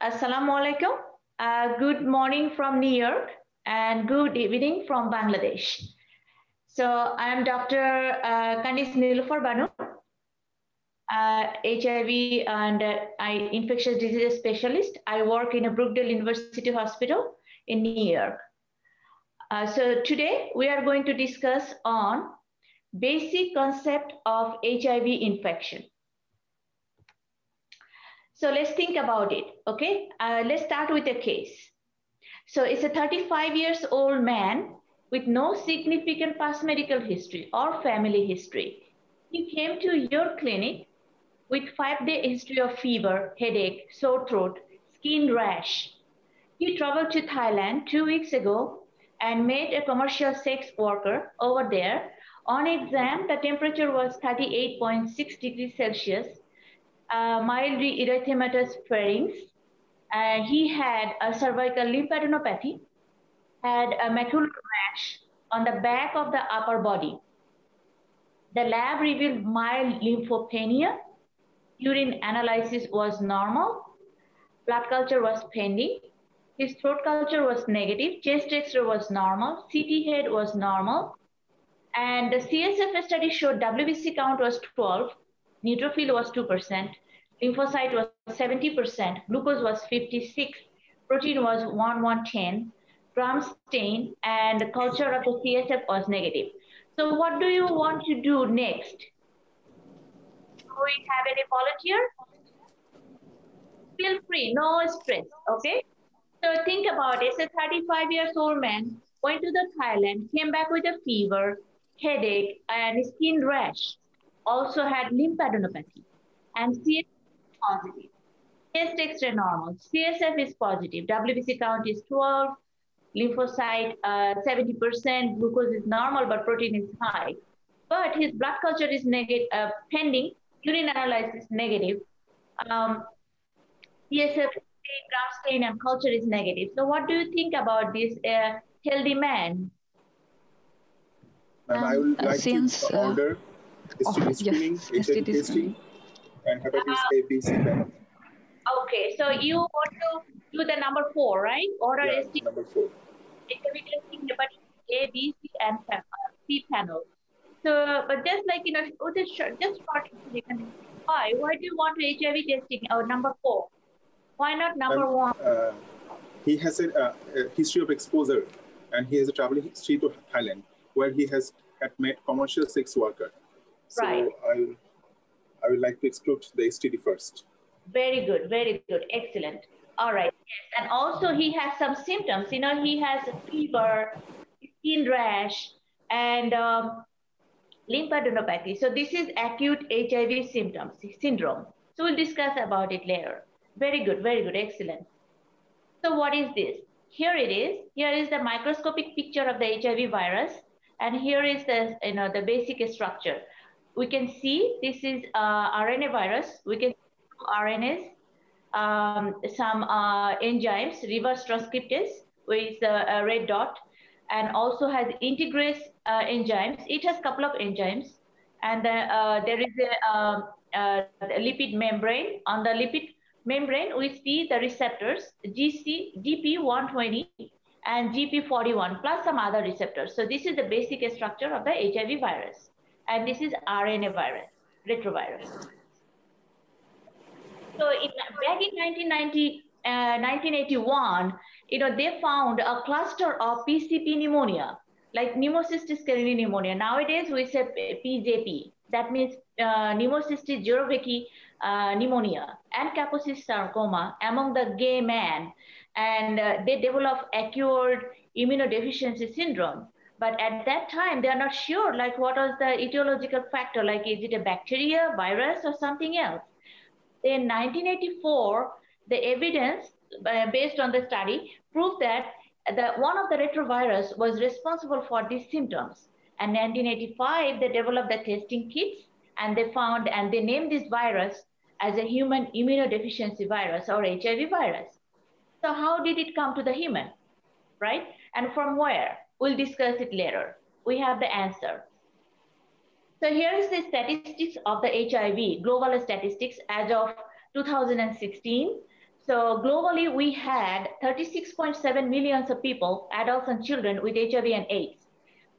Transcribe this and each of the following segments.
Assalamu alaikum. Good morning from New York and good evening from Bangladesh. So I am Dr. Kanis Nilufar Banu, HIV and infectious diseases specialist. I work in a Brookdale University Hospital in New York. So today we are going to discuss on basic concept of HIV infection. So let's think about it, okay? Let's start with a case. So it's a 35 years old man with no significant past medical history or family history. He came to your clinic with 5-day history of fever, headache, sore throat, skin rash. He traveled to Thailand 2 weeks ago and met a commercial sex worker over there. On exam, the temperature was 38.6 degrees Celsius. Mildly erythematous pharynx. He had a cervical lymphadenopathy, had a macular rash on the back of the upper body. The lab revealed mild lymphopenia. Urine analysis was normal. Blood culture was pending. His throat culture was negative. Chest X-ray was normal. CT head was normal. And the CSF study showed WBC count was 12. Neutrophil was 2%, lymphocyte was 70%, glucose was 56, protein was 1110, gram stain, and the culture of the CSF was negative. So what do you want to do next? Do we have any volunteer? Feel free, no stress, okay? So think about it. It's a 35 years old man went to the Thailand, came back with a fever, headache, and skin rash. Also had lymphadenopathy. And CSF is positive. Chest X-ray normal. CSF is positive. WBC count is 12. Lymphocyte 70%. Glucose is normal, but protein is high. But his blood culture is negative, pending. Urine analysis negative. CSF, gram stain, and culture is negative. So what do you think about this healthy man? I would like to order STD screening, HIV testing, and hepatitis A, B, C panel. Okay, so you want to do the number 4, right? Order STD. Number 4. HIV testing, hepatitis A, B, C, and C panel. So, but just like, just short why do you want HIV testing? Number 4. Why not number 1? He has a history of exposure, and he has a traveling history to Thailand, where he had met commercial sex worker. So right. I would like to exclude the STD first. Very good, excellent. All right, yes. And also he has some symptoms. He has a fever, skin rash, and lymphadenopathy. So this is acute HIV syndrome. So we'll discuss about it later. Very good, excellent. So what is this? Here it is. Here is the microscopic picture of the HIV virus, and here is the the basic structure. We can see this is RNA virus. We can see RNAs, some enzymes, reverse transcriptase with a red dot, and also has integrase enzymes. It has a couple of enzymes, and there is a lipid membrane. On the lipid membrane, we see the receptors GP120 and GP41 plus some other receptors. So this is the basic structure of the HIV virus, and this is RNA virus, retrovirus. So back in 1981, they found a cluster of PCP pneumonia, like pneumocystis carinii pneumonia. Nowadays, we say PJP. That means pneumocystis jirovecii pneumonia and Kaposi sarcoma among the gay men. And they develop acute immunodeficiency syndrome. But at that time, they are not sure, like, what was the etiological factor? Like, is it a bacteria, virus, or something else? In 1984, the evidence based on the study proved that one of the retrovirus was responsible for these symptoms. And 1985, they developed the testing kits, and they found and they named this virus as a human immunodeficiency virus, or HIV virus. So how did it come to the human, right? And from where? We'll discuss it later. We have the answer. So here is the statistics of the HIV, global statistics as of 2016. So globally, we had 36.7 million of people, adults and children with HIV and AIDS.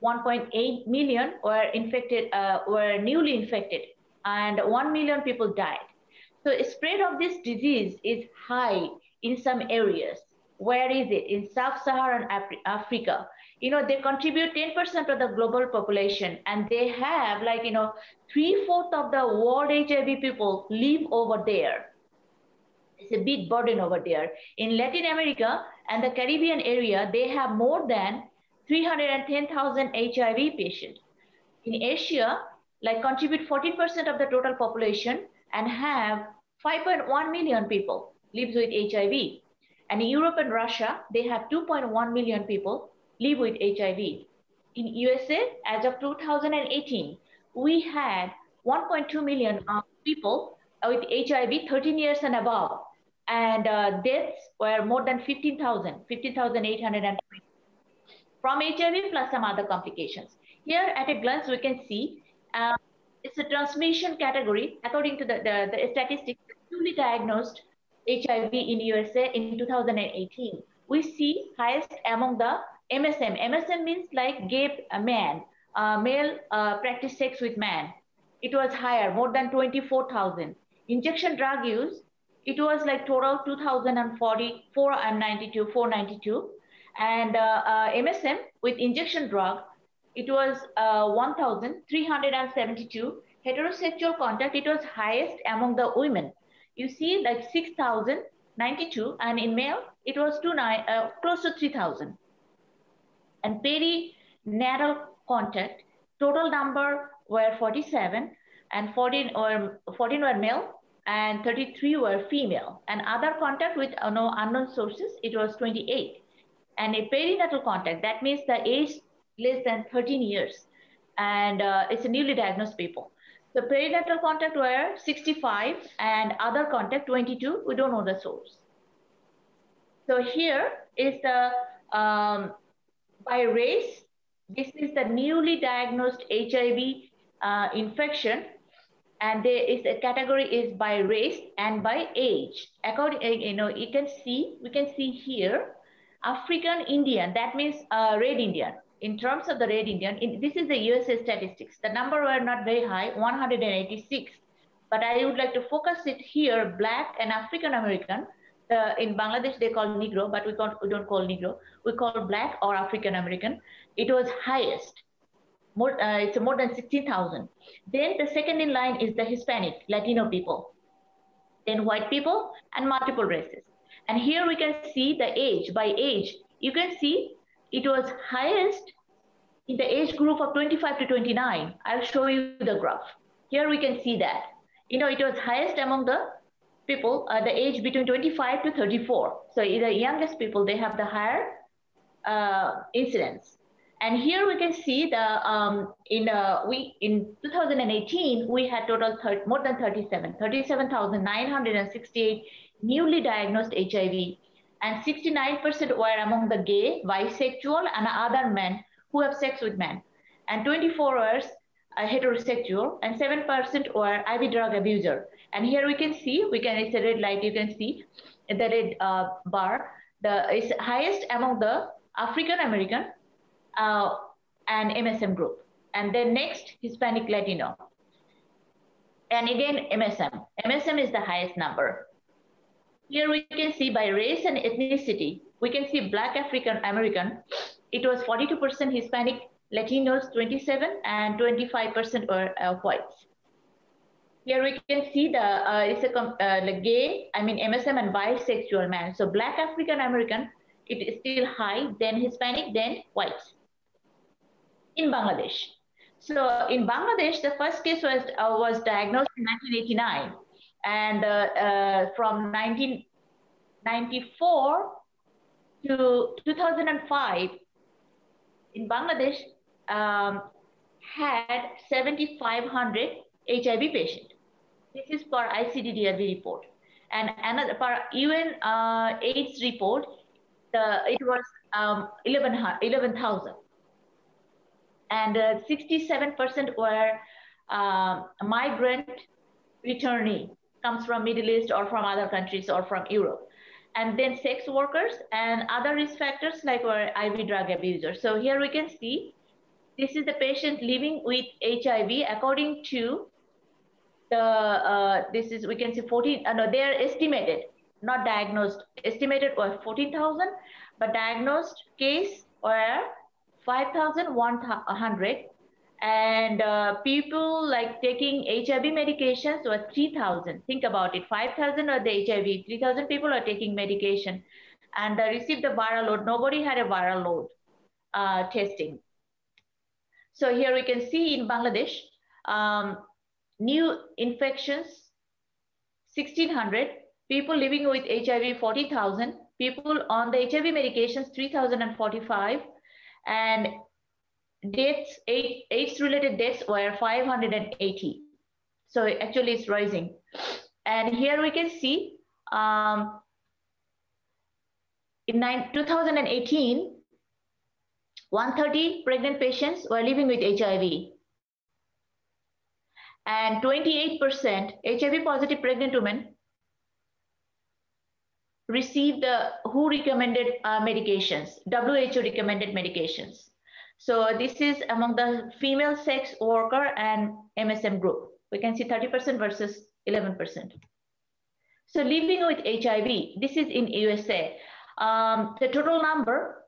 1.8 million were infected, were newly infected, and 1 million people died. So spread of this disease is high in some areas. Where is it? In sub-Saharan Africa. You know, they contribute 10% of the global population, and they have, like, you know, 3/4 of the world HIV people live over there. It's a big burden over there. In Latin America and the Caribbean area, they have more than 310,000 HIV patients. In Asia, like, contribute 14% of the total population and have 5.1 million people lives with HIV. And in Europe and Russia, they have 2.1 million people live with HIV. In USA, as of 2018, we had 1.2 million people with HIV 13 years and above. And deaths were more than 15,820 from HIV plus some other complications. Here at a glance, we can see it's a transmission category. According to the statistics, newly diagnosed HIV in USA in 2018, we see highest among the MSM. MSM means like gay man, male practice sex with man. It was higher, more than 24,000. Injection drug use, it was like total 2,040, 492. And MSM with injection drug, it was 1,372. Heterosexual contact, it was highest among the women. You see, like 6,092, and in male, it was close to 3,000. And perinatal contact, total number were 47, and 14 were male, and 33 were female. And other contact with no unknown sources, it was 28. And a perinatal contact, that means the age less than 13 years, and it's a newly diagnosed people. The perinatal contact were 65, and other contact 22. We don't know the source. So here is the by race. This is the newly diagnosed HIV infection, and there is a category is by race and by age. According, we can see here African Indian. That means Red Indian. In terms of the Red Indian, this is the USA statistics. The number were not very high, 186. But I would like to focus it here, Black and African American. In Bangladesh, they call Negro, but we don't call Negro. We call Black or African American. It was highest. It's more than 16,000. Then the second in line is the Hispanic, Latino people. Then white people and multiple races. And here we can see the age, by age. You can see it was highest in the age group of 25 to 29. I'll show you the graph. Here we can see that. It was highest among the people, the age between 25 to 34. So the youngest people, they have the higher incidence. And here we can see the in 2018 we had total more than 37,968 newly diagnosed HIV, and 69% were among the gay, bisexual, and other men who have sex with men, and 24 were heterosexual, and 7% were IV drug abuser. And here we can see, it's a red light. You can see the red bar. Is highest among the African American and MSM group. And then next, Hispanic Latino. And again, MSM. MSM is the highest number. Here we can see by race and ethnicity. We can see Black African American. It was 42% Hispanic, Latinos 27, and 25% were whites. Here we can see the gay, MSM and bisexual man. So Black African American, it is still high, then Hispanic, then whites. In Bangladesh. So in Bangladesh, the first case was diagnosed in 1989. And from 1994 to 2005, in Bangladesh, had 7,500 HIV patients. This is per ICDDRB report. And another per UN AIDS report, it was 11,000. And 67% were migrant returnee, comes from Middle East or from other countries or from Europe. and then sex workers, and other risk factors like our IV drug abusers. So here we can see this is the patient living with HIV according to the, we can see 14, no, they are estimated, not diagnosed, estimated were 14,000, but diagnosed case were 5,100. And people like taking HIV medications were 3,000. Think about it, 5,000 are the HIV, 3,000 people are taking medication, and they received a viral load. Nobody had a viral load testing. So here we can see in Bangladesh, new infections, 1,600, people living with HIV, 40,000, people on the HIV medications, 3,045, and deaths, AIDS-related deaths were 580. So actually it's rising. And here we can see in 2018, 130 pregnant patients were living with HIV. And 28% HIV positive pregnant women received WHO recommended medications, WHO recommended medications. So this is among the female sex worker and MSM group. We can see 30% versus 11%. So living with HIV, this is in USA. The total number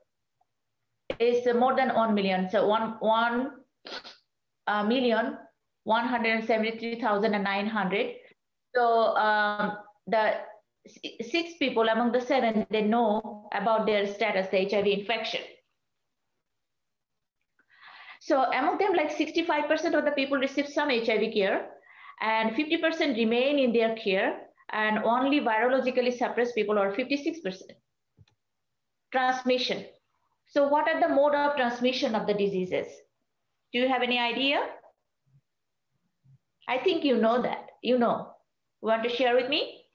is more than 1 million. So 1,173,900. So the 6 people among the 7, they know about their status, the HIV infection. So among them, like 65% of the people receive some HIV care, and 50% remain in their care, and only virologically suppressed people are 56%. Transmission. So what are the mode of transmission of the diseases? Do you have any idea? I think you know that. You know. Want to share with me?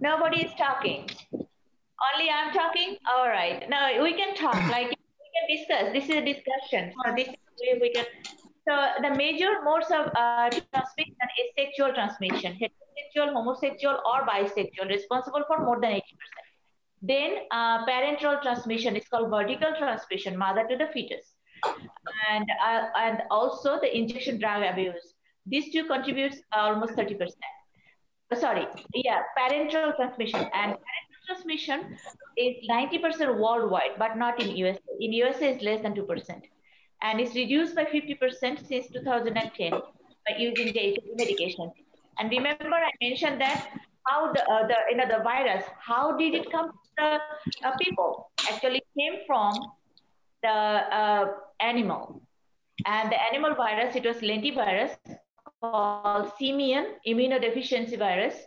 Nobody is talking. Only I'm talking? All right. Now we can talk, like we can discuss. This is a discussion. So this is where we can. So the major modes of transmission is sexual transmission, heterosexual, homosexual, or bisexual, responsible for more than 80%. Then parental transmission is called vertical transmission, mother to the fetus. And also the injection drug abuse. These two contributes almost 30%. Sorry, yeah, parental transmission. And parental transmission is 90% worldwide, but not in USA. In USA, it's less than 2%. And it's reduced by 50% since 2010 by using the HIV medication. And remember, I mentioned that how the virus, how did it come to the people? Actually came from the animal. And the animal virus, it was lentivirus called simian immunodeficiency virus.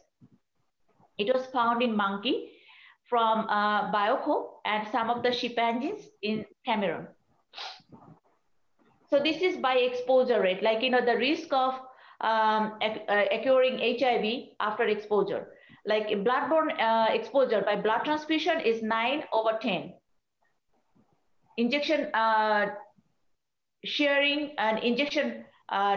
It was found in monkey from Bioko and some of the chimpanzees in Cameroon. So this is by exposure rate, like, the risk of occurring HIV after exposure. Like bloodborne exposure by blood transfusion is 9/10. Injection sharing and injection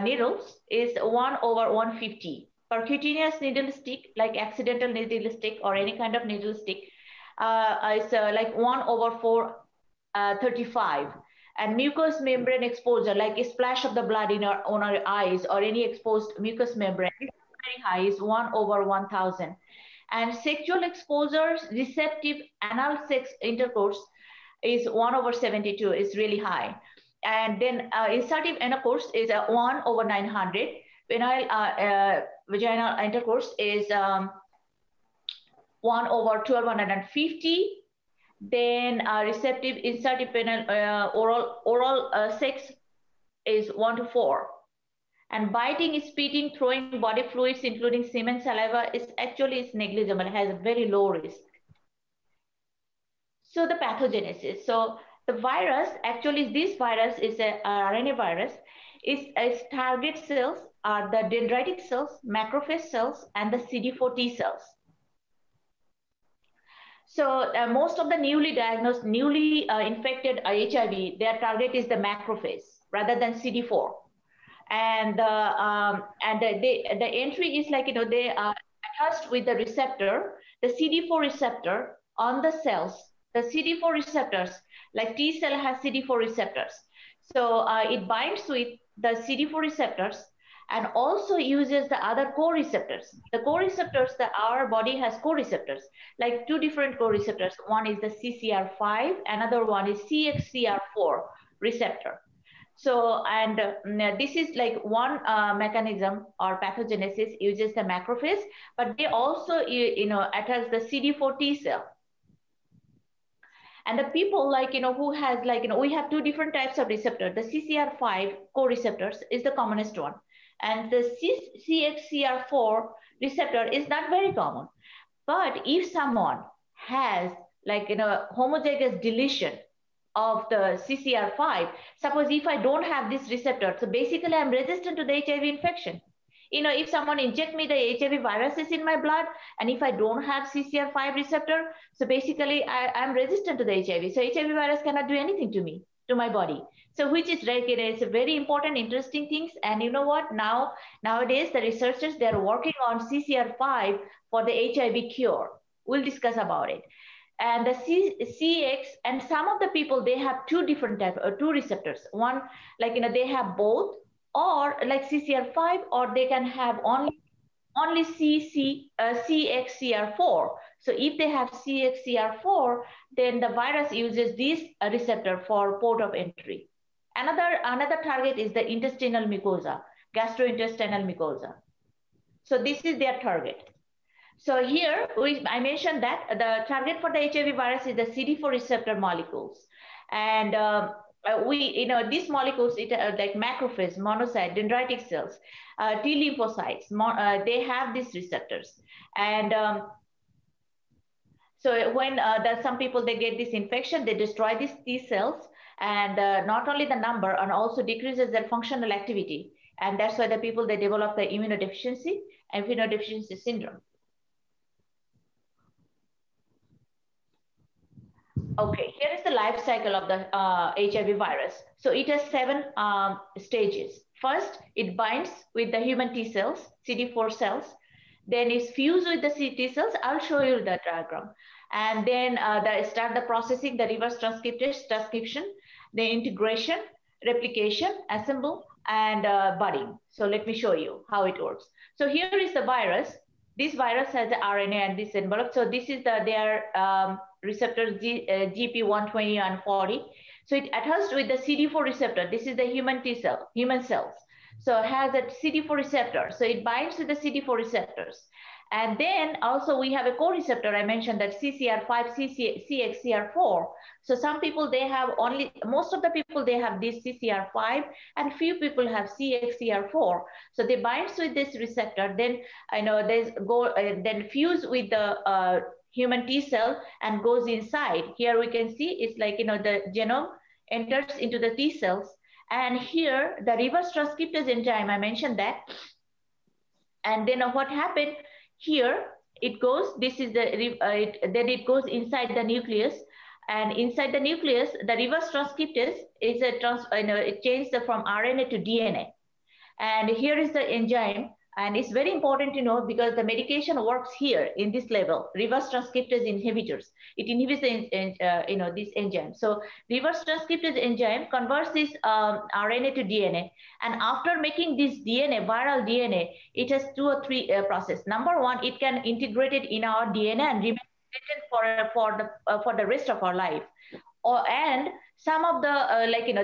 needles is 1/150. Percutaneous needle stick, like accidental needle stick or any kind of needle stick, is like 1/435. And mucous membrane exposure, like a splash of the blood on our eyes or any exposed mucous membrane, is very high, is 1/1000. And sexual exposures, receptive anal sex intercourse is 1/72, is really high. And then insertive intercourse is 1/900. Vaginal intercourse is 1/1250. Then receptive insertive penile, oral sex is 1/4. And biting, spitting, throwing body fluids, including semen, saliva, is negligible, has a very low risk. So the pathogenesis. So the virus, actually this virus is a RNA virus. Its target cells are the dendritic cells, macrophage cells, and the CD4 T cells. So most of the newly diagnosed, newly infected HIV, their target is the macrophage rather than CD4. And the entry is like, they are attached with the receptor, the CD4 receptor on the cells. The CD4 receptors, like T cell has CD4 receptors. So it binds with the CD4 receptors and also uses the other co-receptors. The co-receptors, that our body has co-receptors, like two different co-receptors. One is the CCR5, another one is CXCR4 receptor. So, and this is like one mechanism or pathogenesis uses the macrophage, but they also, attach the CD4 T cell. And the people who has we have two different types of receptor. The CCR5 co-receptors is the commonest one. And the CXCR4 receptor is not very common. But if someone has homozygous deletion of the CCR5, suppose if I don't have this receptor, so basically I'm resistant to the HIV infection. If someone inject me the HIV viruses in my blood, and if I don't have CCR5 receptor, so basically I'm resistant to the HIV. So HIV virus cannot do anything to me, to my body. So which is it's a very important, interesting things. And you know what? Nowadays, the researchers, they're working on CCR5 for the HIV cure. We'll discuss about it. And the CX, and some of the people, they have two different types, two receptors. One, they have both, or like CCR5, or they can have only CXCR4. So if they have CXCR4, then the virus uses this receptor for port of entry. Another target is the intestinal mucosa, gastrointestinal mucosa. So this is their target. So here I mentioned that the target for the HIV virus is the CD4 receptor molecules, and these molecules, like macrophage, monocyte, dendritic cells, T lymphocytes, they have these receptors. And so when some people, they get this infection, they destroy these T cells, and not only the number, and also decreases their functional activity. And that's why the people, they develop the immunodeficiency syndrome. Okay, here is the life cycle of the HIV virus. So it has 7 stages. First, it binds with the human T cells, CD4 cells. Then it's fused with the T cells. I'll show you the diagram. And then they start the processing, the reverse transcription, the integration, replication, assemble, and budding. So let me show you how it works. So here is the virus. This virus has the RNA and this envelope. So this is their receptors, GP120 and 40. So it adheres with the CD4 receptor. This is the human T cell, human cells. So it has a CD4 receptor. So it binds to the CD4 receptors. And then also we have a co-receptor. I mentioned that CCR5, CXCR4. So some people, they have most of the people, they have this CCR5, and few people have CXCR4. So they bind with this receptor, then then fuse with the human T cell and goes inside. Here we can see it's the genome enters into the T cells. And here the reverse transcriptase enzyme, I mentioned that. And then what happened here, it goes, this is then it goes inside the nucleus. And inside the nucleus, the reverse transcriptase is it changes from RNA to DNA. And here is the enzyme. And it's very important to know, because the medication works here in this level, reverse transcriptase inhibitors. It inhibits this enzyme. So reverse transcriptase enzyme converts this RNA to DNA. And after making this DNA, viral DNA, it has 2 or 3 processes. Number one, it can integrate it in our DNA and remain for the rest of our life. And some of the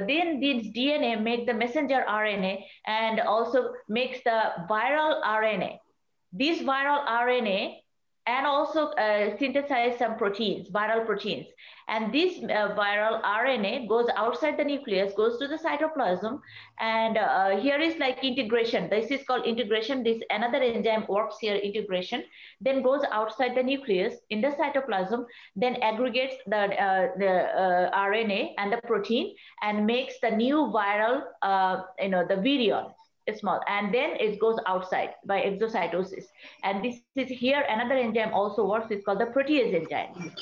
then this DNA make the messenger RNA and also makes the viral RNA. This viral RNA and also synthesize some proteins, viral proteins. And this viral RNA goes outside the nucleus, goes to the cytoplasm. And here is integration. This is called integration. This another enzyme works here, integration. Then goes outside the nucleus in the cytoplasm, then aggregates the RNA and the protein and makes the new viral, the virion. Small, and then it goes outside by exocytosis. And this is here another enzyme also works. It's called the protease enzyme.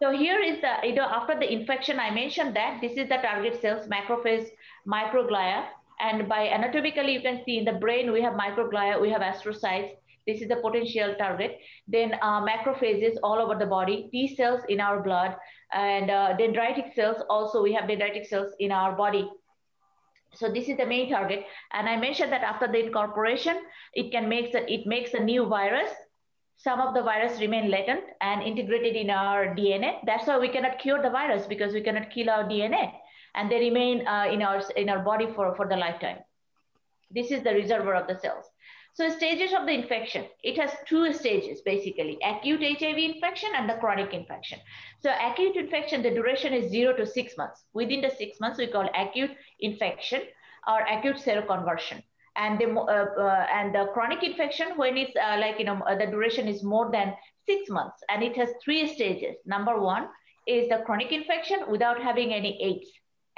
So here is the after the infection, I mentioned that this is the target cells, macrophage, microglia, and by anatomically you can see in the brain we have microglia, we have astrocytes. This is the potential target. Then macrophages all over the body, T cells in our blood, and dendritic cells. Also, we have dendritic cells in our body. So this is the main target. And I mentioned that after the incorporation, it makes a new virus. Some of the virus remain latent and integrated in our DNA. That's why we cannot cure the virus, because we cannot kill our DNA, and they remain in our body for the lifetime. This is the reservoir of the cells. So stages of the infection, it has two stages basically: acute HIV infection and the chronic infection. So acute infection, the duration is 0 to 6 months. Within the 6 months, we call acute infection or acute seroconversion. And the chronic infection, when it's the duration is more than 6 months, and it has 3 stages. Number 1 is the chronic infection without having any AIDS,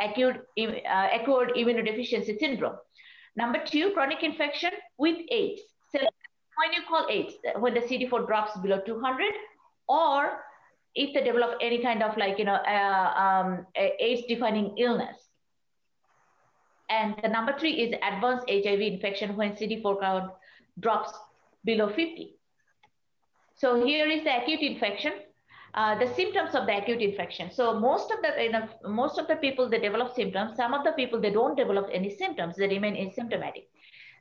acquired immunodeficiency syndrome. Number 2, chronic infection with AIDS. So when you call AIDS, when the CD4 drops below 200, or if they develop any kind of AIDS-defining illness. And the number 3 is advanced HIV infection when CD4 count drops below 50. So here is the acute infection. The symptoms of the acute infection. So most of the people, they develop symptoms. Some of the people, they don't develop any symptoms. They remain asymptomatic.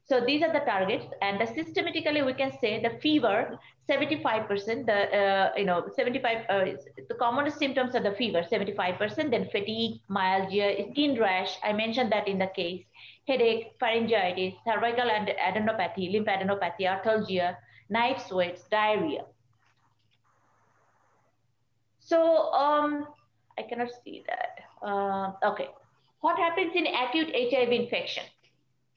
So these are the targets. And systematically, we can say the fever, 75%. The commonest symptoms are the fever, 75%. Then fatigue, myalgia, skin rash. I mentioned that in the case. Headache, pharyngitis, cervical adenopathy, lymphadenopathy, arthalgia, night sweats, diarrhea. So I cannot see that. Okay. What happens in acute HIV infection?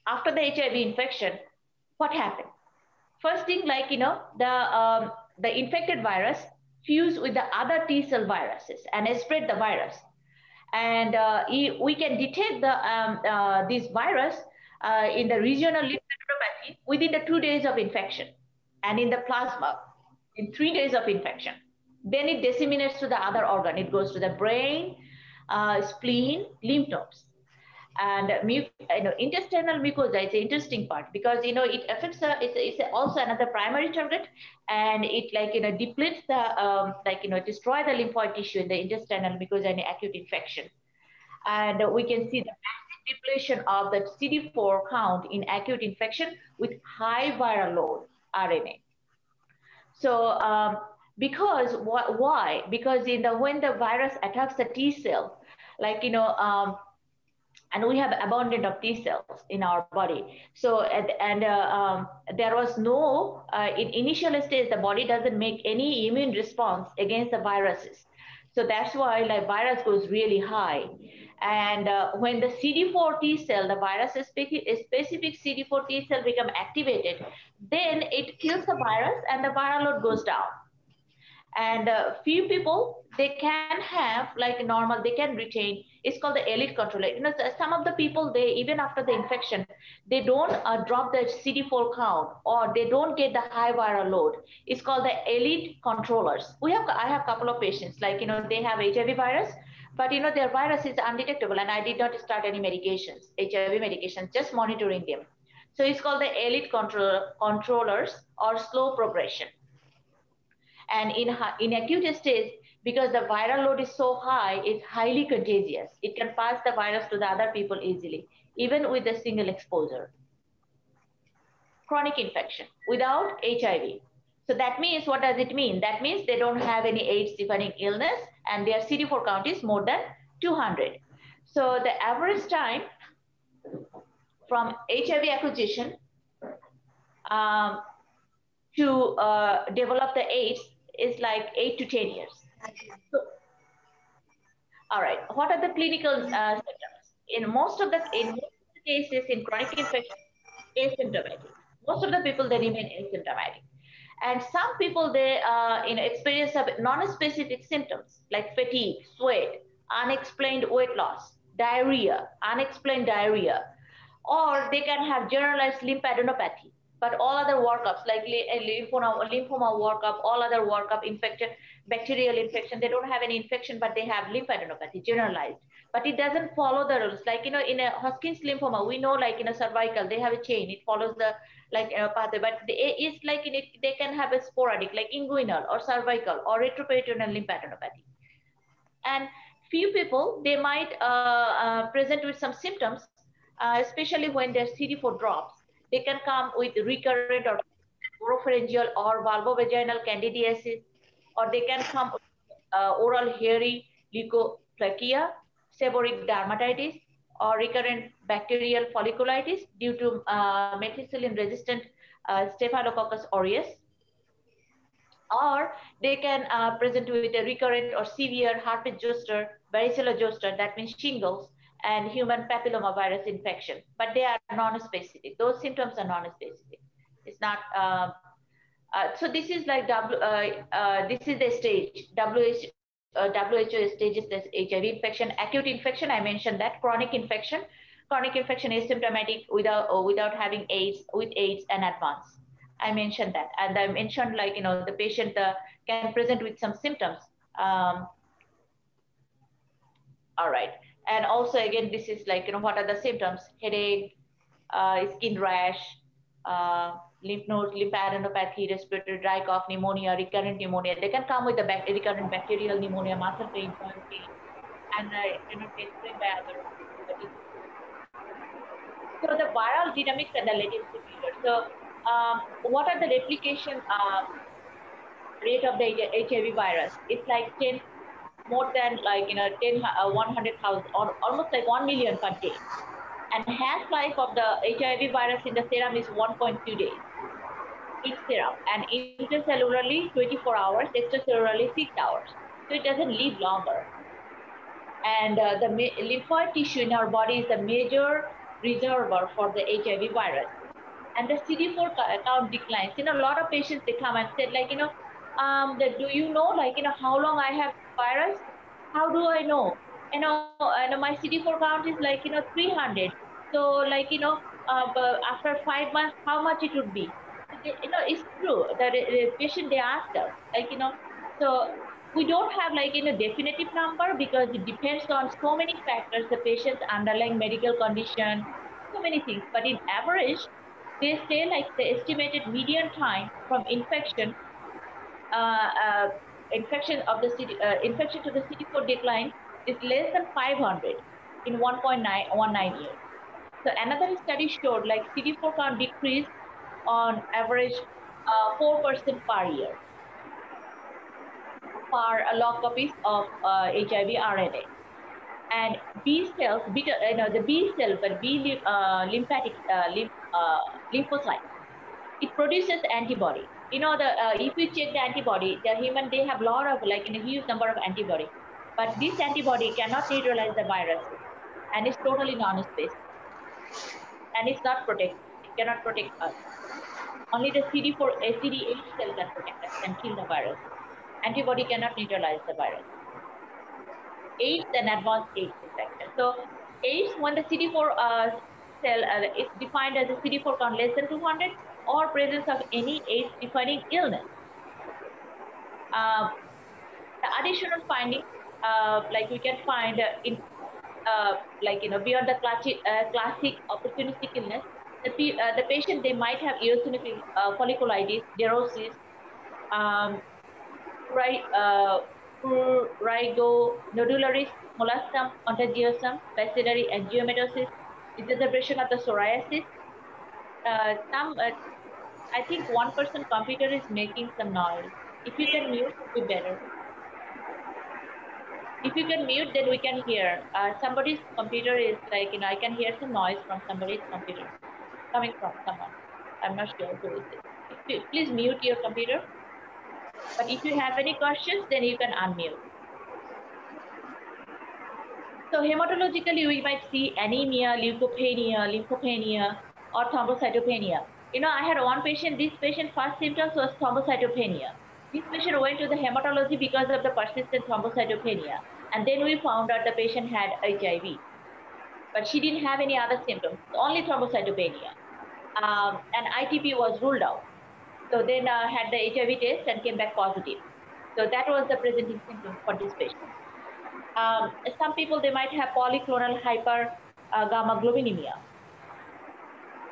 After the HIV infection, what happened? First thing, the infected virus fuse with the other T cell viruses and spread the virus. And we can detect this virus in the regional lymphadenopathy within the 2 days of infection, and in the plasma in 3 days of infection. Then it disseminates to the other organ. It goes to the brain, spleen, lymph nodes. And intestinal mucosa is an interesting part, because it affects it's also another primary target, and it depletes the destroy the lymphoid tissue in the intestinal mucosa in acute infection. And we can see the massive depletion of the CD4 count in acute infection with high viral load RNA. So because why? Because when the virus attacks the T cell, and we have abundant of T cells in our body. So there was no in initial stage, the body doesn't make any immune response against the viruses. So that's why virus goes really high. And when the CD4 T cell, the virus specific CD4 T cell become activated, then it kills the virus and the viral load goes down. And few people, they can have normal, they can retain, it's called the elite controller. Some of the people, they even after the infection, they don't drop the CD4 count, or they don't get the high viral load. It's called the elite controllers. I have a couple of patients, they have HIV virus, but their virus is undetectable, and I did not start any medications, HIV medications, just monitoring them. So it's called the elite controllers or slow progression. And in acute stage, because the viral load is so high, it's highly contagious. It can pass the virus to the other people easily, even with a single exposure. Chronic infection without HIV. So that means, what does it mean? That means they don't have any AIDS-defining illness, and their CD4 count is more than 200. So the average time from HIV acquisition to develop the AIDS is 8 to 10 years. So, all right, what are the clinical symptoms? In most of the cases in chronic infection, asymptomatic. Most of the people, they remain asymptomatic. And some people, they experience non-specific symptoms like fatigue, sweat, unexplained weight loss, diarrhea, unexplained diarrhea, or they can have generalized lymphadenopathy. But all other workups, like lymphoma workup, all other workup, infected bacterial infection, they don't have any infection, but they have lymphadenopathy, generalized. but it doesn't follow the rules. Like, in a Hodgkin's lymphoma, we know, like, in a cervical, they have a chain. It follows the, like, pathway, but it's like, they can have a sporadic, like inguinal or cervical or retroperitoneal lymphadenopathy. And few people, they might present with some symptoms, especially when their CD4 drops. They can come with recurrent or oropharyngeal or vulvovaginal candidiasis, or they can come with oral hairy leukoplakia, seborrheic dermatitis, or recurrent bacterial folliculitis due to methicillin-resistant Staphylococcus aureus. Or they can present with a recurrent or severe herpes zoster, varicella zoster, that means shingles, and human papillomavirus infection. But they are non-specific. Those symptoms are non-specific. It's not. So this is like this is the stage. WHO stages this HIV infection, acute infection. I mentioned that. Chronic infection. Chronic infection is symptomatic without having AIDS, with AIDS and advance. I mentioned that, and I mentioned, like, the patient can present with some symptoms. All right, and also again, this is like, what are the symptoms? Headache, skin rash, lymph nodes, lymphadenopathy, respiratory dry cough, pneumonia, recurrent pneumonia. They can come with the recurrent bacterial pneumonia, muscle pain, joint pain, and explained by other. So the viral dynamics and the latency period. So what are the replication rate of the HIV virus? It's like 10, more than, like, 100,000, or almost like 1 million per day. And half-life of the HIV virus in the serum is 1.2 days. Each serum, and intracellularly 24 hours, extracellularly 6 hours. So it doesn't live longer. And the lymphoid tissue in our body is the major reservoir for the HIV virus. And the CD4 count declines. A lot of patients, they come and said, like, do you know, like, how long I have virus? How do I know? And my CD4 count is like, 300. So, like, but after 5 months, how much it would be? It's true that the patient, they asked us, like, so we don't have, like, definitive number, because it depends on so many factors, the patient's underlying medical condition, so many things. But in average, they say, like, the estimated median time from infection infection to the CD4 decline is less than 500 in 1.19 years. So another study showed, like, CD4 count decreased on average 4% per year per log copies of HIV RNA. And B cells, the B cell, but B lymphatic lymphocyte, it produces antibody. If you check the antibody, the human, they have a lot of, like, a huge number of antibody, but this antibody cannot neutralize the virus, and it's totally non-specific, and it's not protected. It cannot protect us. Only the CD4, CD8 cell can protect us, can kill the virus. Antibody cannot neutralize the virus. AIDS and advanced AIDS infection. So AIDS, when the CD4 cell is defined as a CD4 count less than 200, or presence of any AIDS-defining illness. The additional findings, like, we can find in, like, beyond the classic opportunistic illness, the patient, they might have eosinophilic folliculitis, neurosis, prurigo nodularis, molluscum contagiosum, bacillary angiomatosis, exacerbation of the psoriasis. I think one person computer is making some noise. If you can mute, it would be better. If you can mute, then we can hear. Somebody's computer is, like, I can hear some noise from somebody's computer, coming from someone. I'm not sure who is it. Please mute your computer. But if you have any questions, then you can unmute. So hematologically, we might see anemia, leukopenia, lymphopenia, or thrombocytopenia. I had one patient, this patient first symptoms was thrombocytopenia. This patient went to the hematology because of the persistent thrombocytopenia. And then we found out the patient had HIV. But she didn't have any other symptoms, only thrombocytopenia. And ITP was ruled out. So then had the HIV test and came back positive. So that was the presenting symptom for this patient. Some people, they might have polyclonal hypergammaglobulinemia.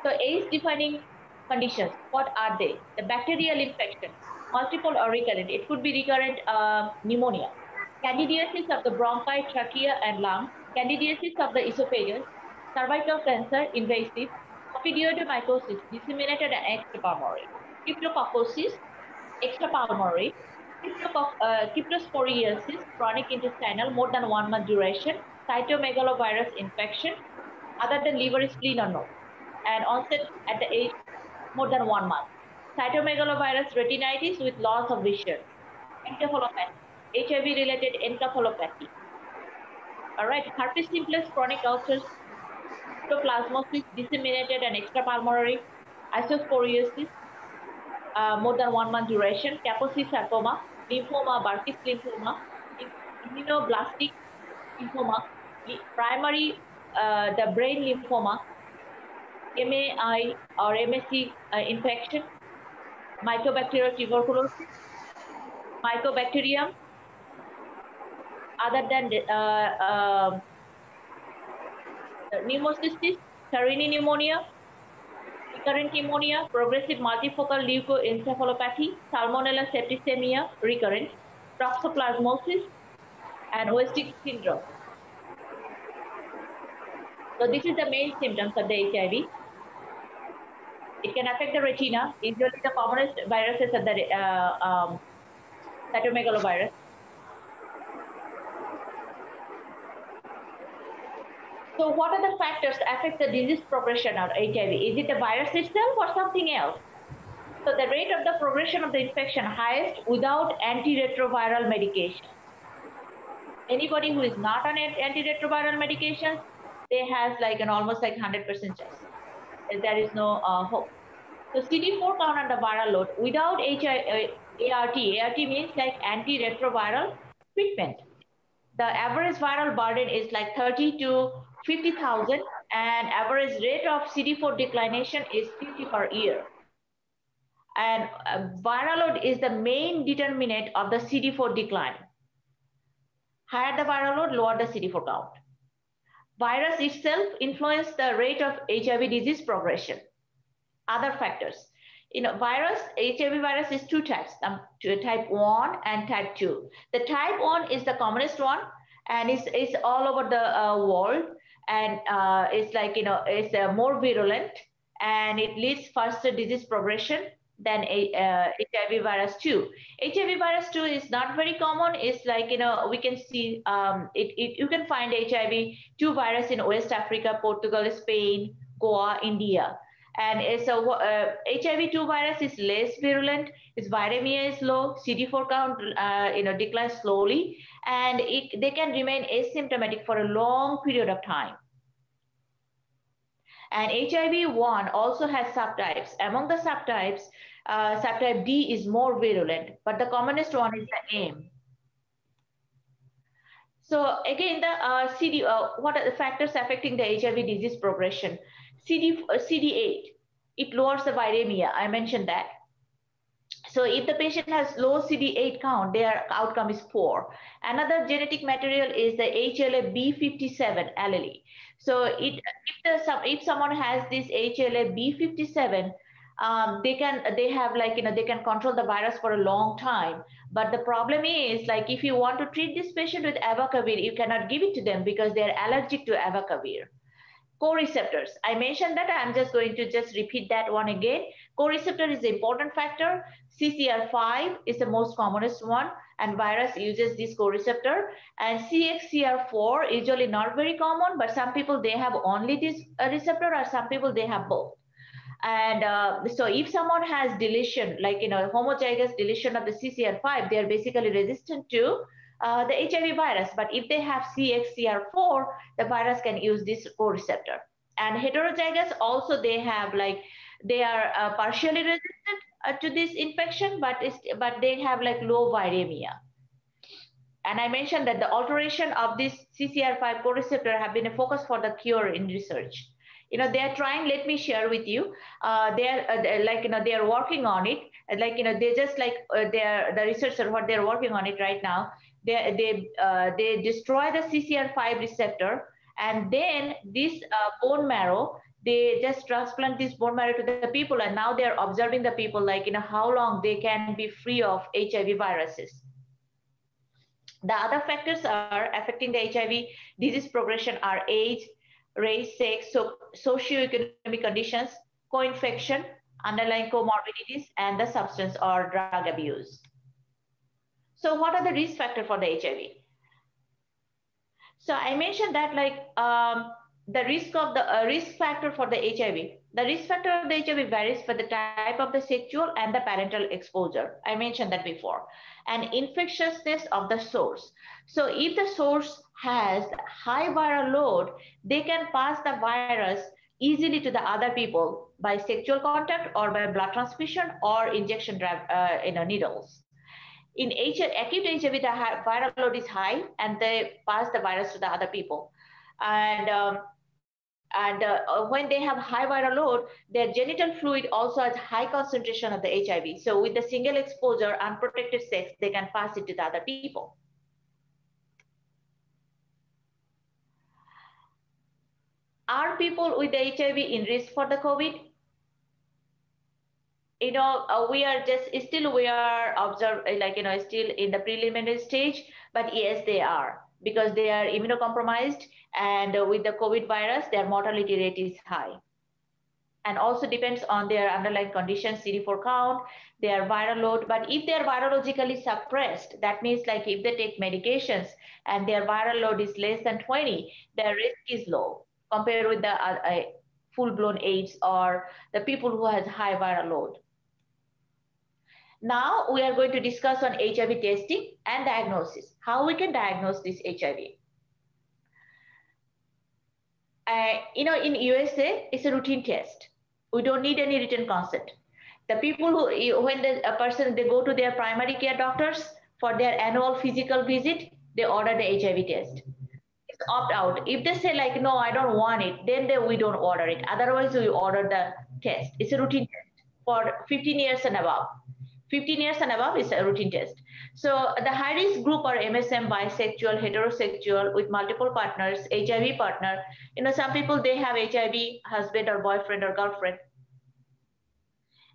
So age-defining conditions, what are they? The bacterial infection, multiple or recurrent. It could be recurrent pneumonia, candidiasis of the bronchi, trachea, and lung, candidiasis of the esophagus, cervical cancer, invasive, ophidioidomycosis, disseminated and extrapulmonary, cryptococcosis, extrapulmonary, cryptosporiasis, chronic intestinal, more than 1 month duration, cytomegalovirus infection, other than liver, spleen, or no, and onset at the age more than 1 month. Cytomegalovirus retinitis with loss of vision, encephalopathy, HIV-related encephalopathy. All right, herpes simplex, chronic ulcers, cytoplasmosis, disseminated and extrapulmonary, isosporosis, more than 1 month duration, Kaposi sarcoma, lymphoma, Burkitt's lymphoma, immunoblastic lymphoma, primary, the brain lymphoma, MAI or MSC infection, mycobacterial tuberculosis, mycobacterium, other than pneumocystis, Carini pneumonia, recurrent pneumonia, progressive multifocal leukoencephalopathy, Salmonella septicemia, recurrent, toxoplasmosis, and Westig syndrome. So this is the main symptoms of the HIV. It can affect the retina. Usually the commonest viruses are the cytomegalovirus. So what are the factors that affect the disease progression of HIV? Is it the virus itself or something else? So the rate of the progression of the infection highest without antiretroviral medication. Anybody who is not on antiretroviral medications, they has like an almost like 100% chance. There is no hope. So CD4 count on the viral load without ART. ART means like antiretroviral treatment. The average viral burden is like 30 to 50,000, and average rate of CD4 declination is 50 per year. And viral load is the main determinant of the CD4 decline. Higher the viral load, lower the CD4 count. Virus itself influences the rate of HIV disease progression. Other factors. HIV virus is two types, type 1 and type 2. The type 1 is the commonest one, and it's all over the world, and it's like, it's more virulent, and it leads faster disease progression than HIV virus 2. HIV virus 2 is not very common. It's like, we can see, you can find HIV 2 virus in West Africa, Portugal, Spain, Goa, India. And so HIV-2 virus is less virulent, its viremia is low, CD4 count declines slowly, and they can remain asymptomatic for a long period of time. And HIV-1 also has subtypes. Among the subtypes, subtype D is more virulent, but the commonest one is the M. So again, the what are the factors affecting the HIV disease progression? CD8, it lowers the viremia. I mentioned that. So if the patient has low CD8 count, their outcome is poor. Another genetic material is the HLA-B57 allele. So if someone has this HLA-B57, they can control the virus for a long time. But the problem is, like, if you want to treat this patient with abacavir, you cannot give it to them because they're allergic to abacavir. Co-receptors, I mentioned that. I'm just going to repeat that one again. Co-receptor is the important factor. CCR5 is the most commonest one, and virus uses this co-receptor. And CXCR4 usually not very common, but some people, they have only this receptor, or some people they have both. And so if someone has deletion, like, homozygous deletion of the CCR5, they are basically resistant to the HIV virus. But if they have CXCR4, the virus can use this co-receptor. And heterozygous also, they have, like, they are partially resistant to this infection, but they have like low viremia. And I mentioned that the alteration of this CCR5 co-receptor have been a focus for the cure in research. They are trying, let me share with you, they are working on it. Like, they just like, the researchers, what they're working on it right now. they destroy the CCR5 receptor, and then this bone marrow, they just transplant this bone marrow to the people, and now they're observing the people, like, how long they can be free of HIV viruses. The other factors are affecting the HIV disease progression are age, race, sex, so socioeconomic conditions, co-infection, underlying comorbidities, and the substance or drug abuse. So what are the risk factors for the HIV? So I mentioned that, like, the risk factor for the HIV. The risk factor of the HIV varies for the type of the sexual and the parental exposure. I mentioned that before. And infectiousness of the source. So if the source has high viral load, they can pass the virus easily to the other people by sexual contact or by blood transfusion or injection needles. In acute HIV, the viral load is high, and they pass the virus to the other people. And when they have high viral load, their genital fluid also has high concentration of the HIV. So with the single exposure, unprotected sex, they can pass it to the other people. Are people with the HIV in risk for the COVID? We are still in the preliminary stage, but yes, they are, because they are immunocompromised, and with the COVID virus, their mortality rate is high. And also depends on their underlying conditions, CD4 count, their viral load. But if they're virologically suppressed, that means, like, if they take medications and their viral load is less than 20, their risk is low compared with the full-blown AIDS or the people who has high viral load. Now we are going to discuss on HIV testing and diagnosis, how we can diagnose this HIV. In USA, it's a routine test. We don't need any written consent. The people who, when they go to their primary care doctors for their annual physical visit, they order the HIV test. It's opt out. If they say, like, no, I don't want it, then we don't order it. Otherwise, we order the test. It's a routine test for 15 years and above. 15 years and above is a routine test. So the high risk group are MSM, bisexual, heterosexual with multiple partners, HIV partner. Some people, they have HIV husband or boyfriend or girlfriend.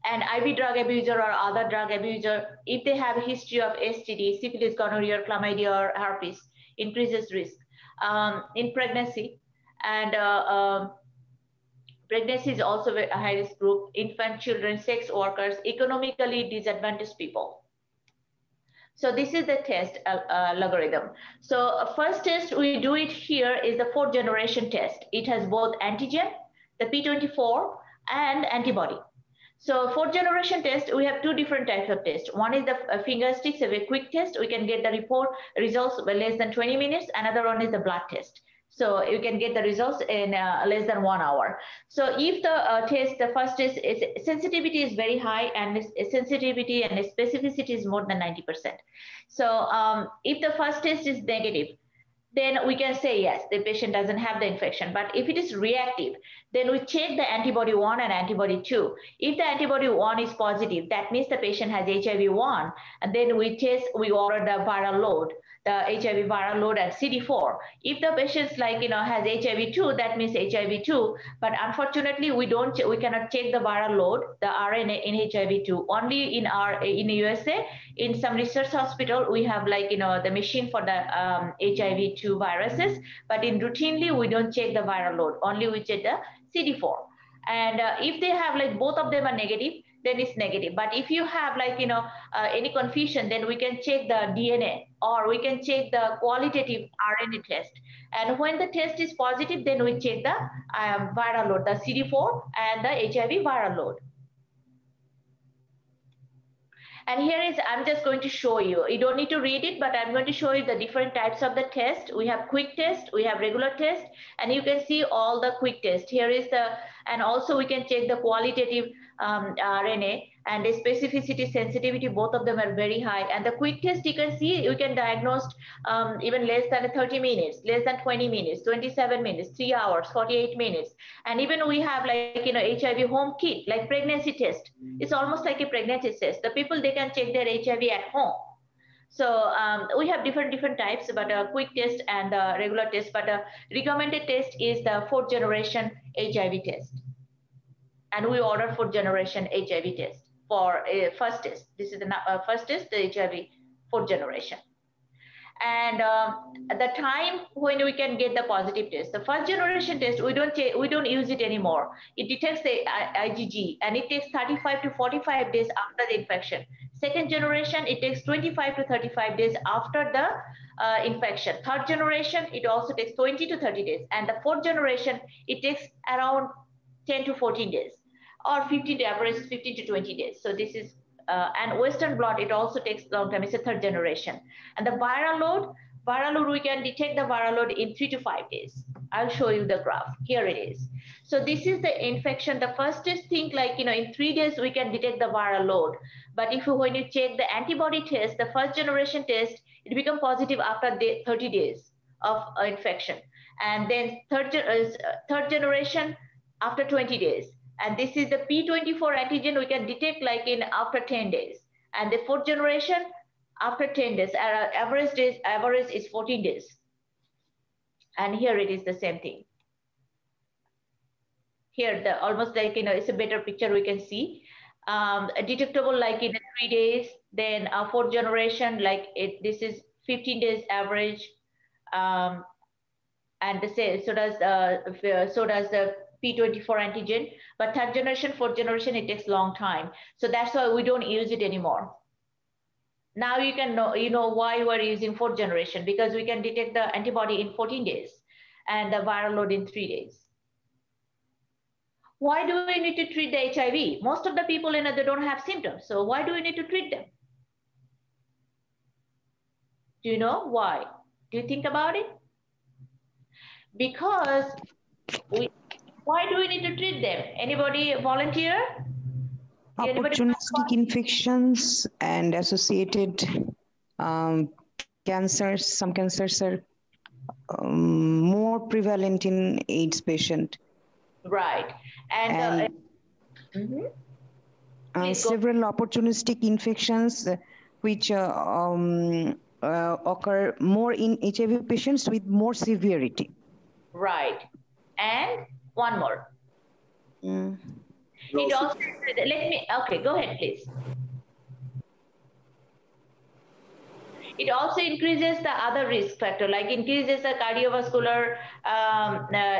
And IV drug abuser or other drug abuser, if they have a history of STD, syphilis, gonorrhea, chlamydia, or herpes, increases risk. In pregnancy, and pregnancy is also a high-risk group, infant, children, sex workers, economically disadvantaged people. So this is the test algorithm. So first test we do it here is the 4th generation test. It has both antigen, the P24, and antibody. So 4th generation test, we have 2 different types of tests. One is the finger sticks, a very quick test. We can get the results by less than 20 minutes. Another one is the blood test. So you can get the results in less than 1 hour. So if the first test, sensitivity is very high, and sensitivity and specificity is more than 90%. So if the first test is negative, then we can say, yes, the patient doesn't have the infection. But if it is reactive, then we check the antibody 1 and antibody 2. If the antibody 1 is positive, that means the patient has HIV 1, and then we order the viral load, the HIV viral load at CD4. If the patient has HIV 2, that means HIV 2. But unfortunately, we cannot check the viral load, the RNA in HIV 2. Only in USA, in some research hospital, we have the machine for the HIV 2 viruses. But routinely, we don't check the viral load. Only we check the CD4. And if they have both of them are negative, then it's negative. But if you have any confusion, then we can check the DNA, or we can check the qualitative RNA test. And when the test is positive, then we check the viral load, the CD4 and the HIV viral load. And here is, I'm just going to show you. You don't need to read it, but I'm going to show you the different types of the test. We have quick test, we have regular test, and you can see all the quick test. Here is and also we can check the qualitative RNA and the specificity, sensitivity, both of them are very high. And the quick test, you can see, you can diagnose even less than 30 minutes, less than 20 minutes, 27 minutes, 3 hours, 48 minutes. And even we have HIV home kit, like pregnancy test. It's almost like a pregnancy test. The people, they can check their HIV at home. So we have different types, but a quick test and a regular test. But a recommended test is the 4th generation HIV test. And we order 4th generation HIV test for a first test. This is the first test, the HIV 4th generation. And the time when we can get the positive test, the 1st generation test, we don't use it anymore. It detects the IgG, and it takes 35 to 45 days after the infection. 2nd generation, it takes 25 to 35 days after the infection. 3rd generation, it also takes 20 to 30 days. And the 4th generation, it takes around 10 to 14 days, or 15 to average 15 to 20 days. So this is and Western blot, it also takes a long time. It's a 3rd generation. And the viral load, we can detect the viral load in 3 to 5 days. I'll show you the graph. Here it is. So this is the infection. The first is think like, in 3 days we can detect the viral load. But when you check the antibody test, the 1st generation test, it becomes positive after 30 days of infection. And then third generation after 20 days. And this is the P24 antigen we can detect like after 10 days. And the 4th generation after 10 days. Average is 14 days. And here it is the same thing. Here, almost like, it's a better picture we can see. Detectable like in 3 days. Then 4th generation, like this is 15 days average. And so does the P24 antigen, but 3rd generation, 4th generation, it takes a long time. So that's why we don't use it anymore. Now you can know, why we're using 4th generation, because we can detect the antibody in 14 days and the viral load in 3 days. Why do we need to treat the HIV? Most of the people, they don't have symptoms. So why do we need to treat them? Do you know why? Do you think about it? Because why do we need to treat them? Anybody volunteer? Opportunistic infections and associated cancers. Some cancers are more prevalent in AIDS patient. Right. And several opportunistic infections which occur more in HIV patients with more severity. Right. And one more. It also, okay, go ahead, please. It also increases the other risk factor, like increases the cardiovascular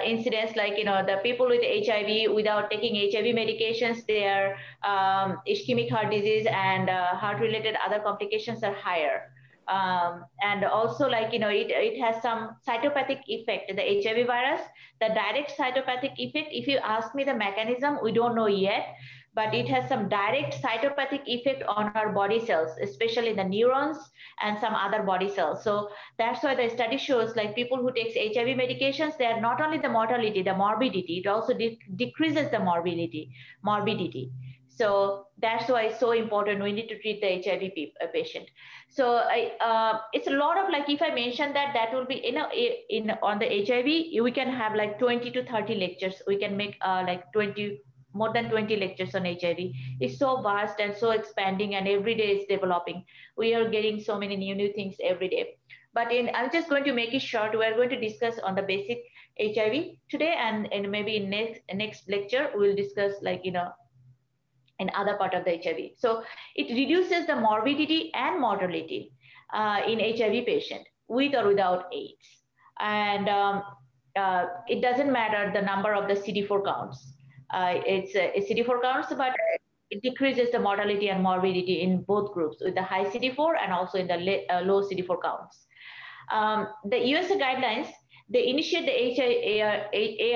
incidence, like, the people with HIV without taking HIV medications, their ischemic heart disease and heart-related other complications are higher. And also, like, it has some cytopathic effect. The HIV virus, the direct cytopathic effect, if you ask me the mechanism, we don't know yet, but it has some direct cytopathic effect on our body cells, especially the neurons and some other body cells. So that's why the study shows, like, people who takes HIV medications, they are not only the mortality, the morbidity, it also decreases the morbidity. So that's why it's so important. We need to treat the HIV patient. So it's a lot of, like, if I mention that will be, on the HIV, we can have like 20 to 30 lectures. We can make like more than 20 lectures on HIV. It's so vast and so expanding, and every day it's developing. We are getting so many new things every day. But I'm just going to make it short. We're going to discuss on the basic HIV today, and maybe in next lecture, we'll discuss, like, in other part of the HIV. So it reduces the morbidity and mortality in HIV patient with or without AIDS. And it doesn't matter the number of the CD4 counts. It's CD4 counts, but it decreases the mortality and morbidity in both groups, with the high CD4 and also in the low CD4 counts. The USA guidelines, they initiate the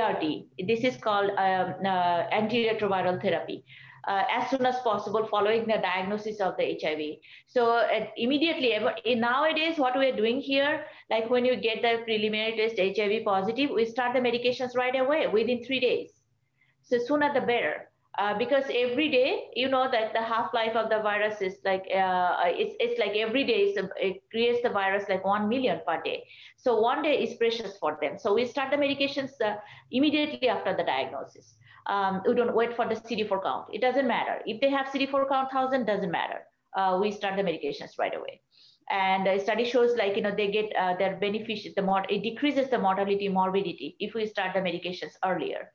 ART. This is called antiretroviral therapy. As soon as possible following the diagnosis of the HIV. So immediately, nowadays, what we're doing here, like when you get the preliminary test HIV positive, we start the medications right away within 3 days. So sooner the better. Because every day, that the half-life of the virus is like, it's like every day, it creates the virus like 1 million per day. So 1 day is precious for them. So we start the medications immediately after the diagnosis. We don't wait for the CD4 count. It doesn't matter. If they have CD4 count 1,000, doesn't matter. We start the medications right away. And the study shows like, they get their benefit, it decreases the mortality, morbidity if we start the medications earlier.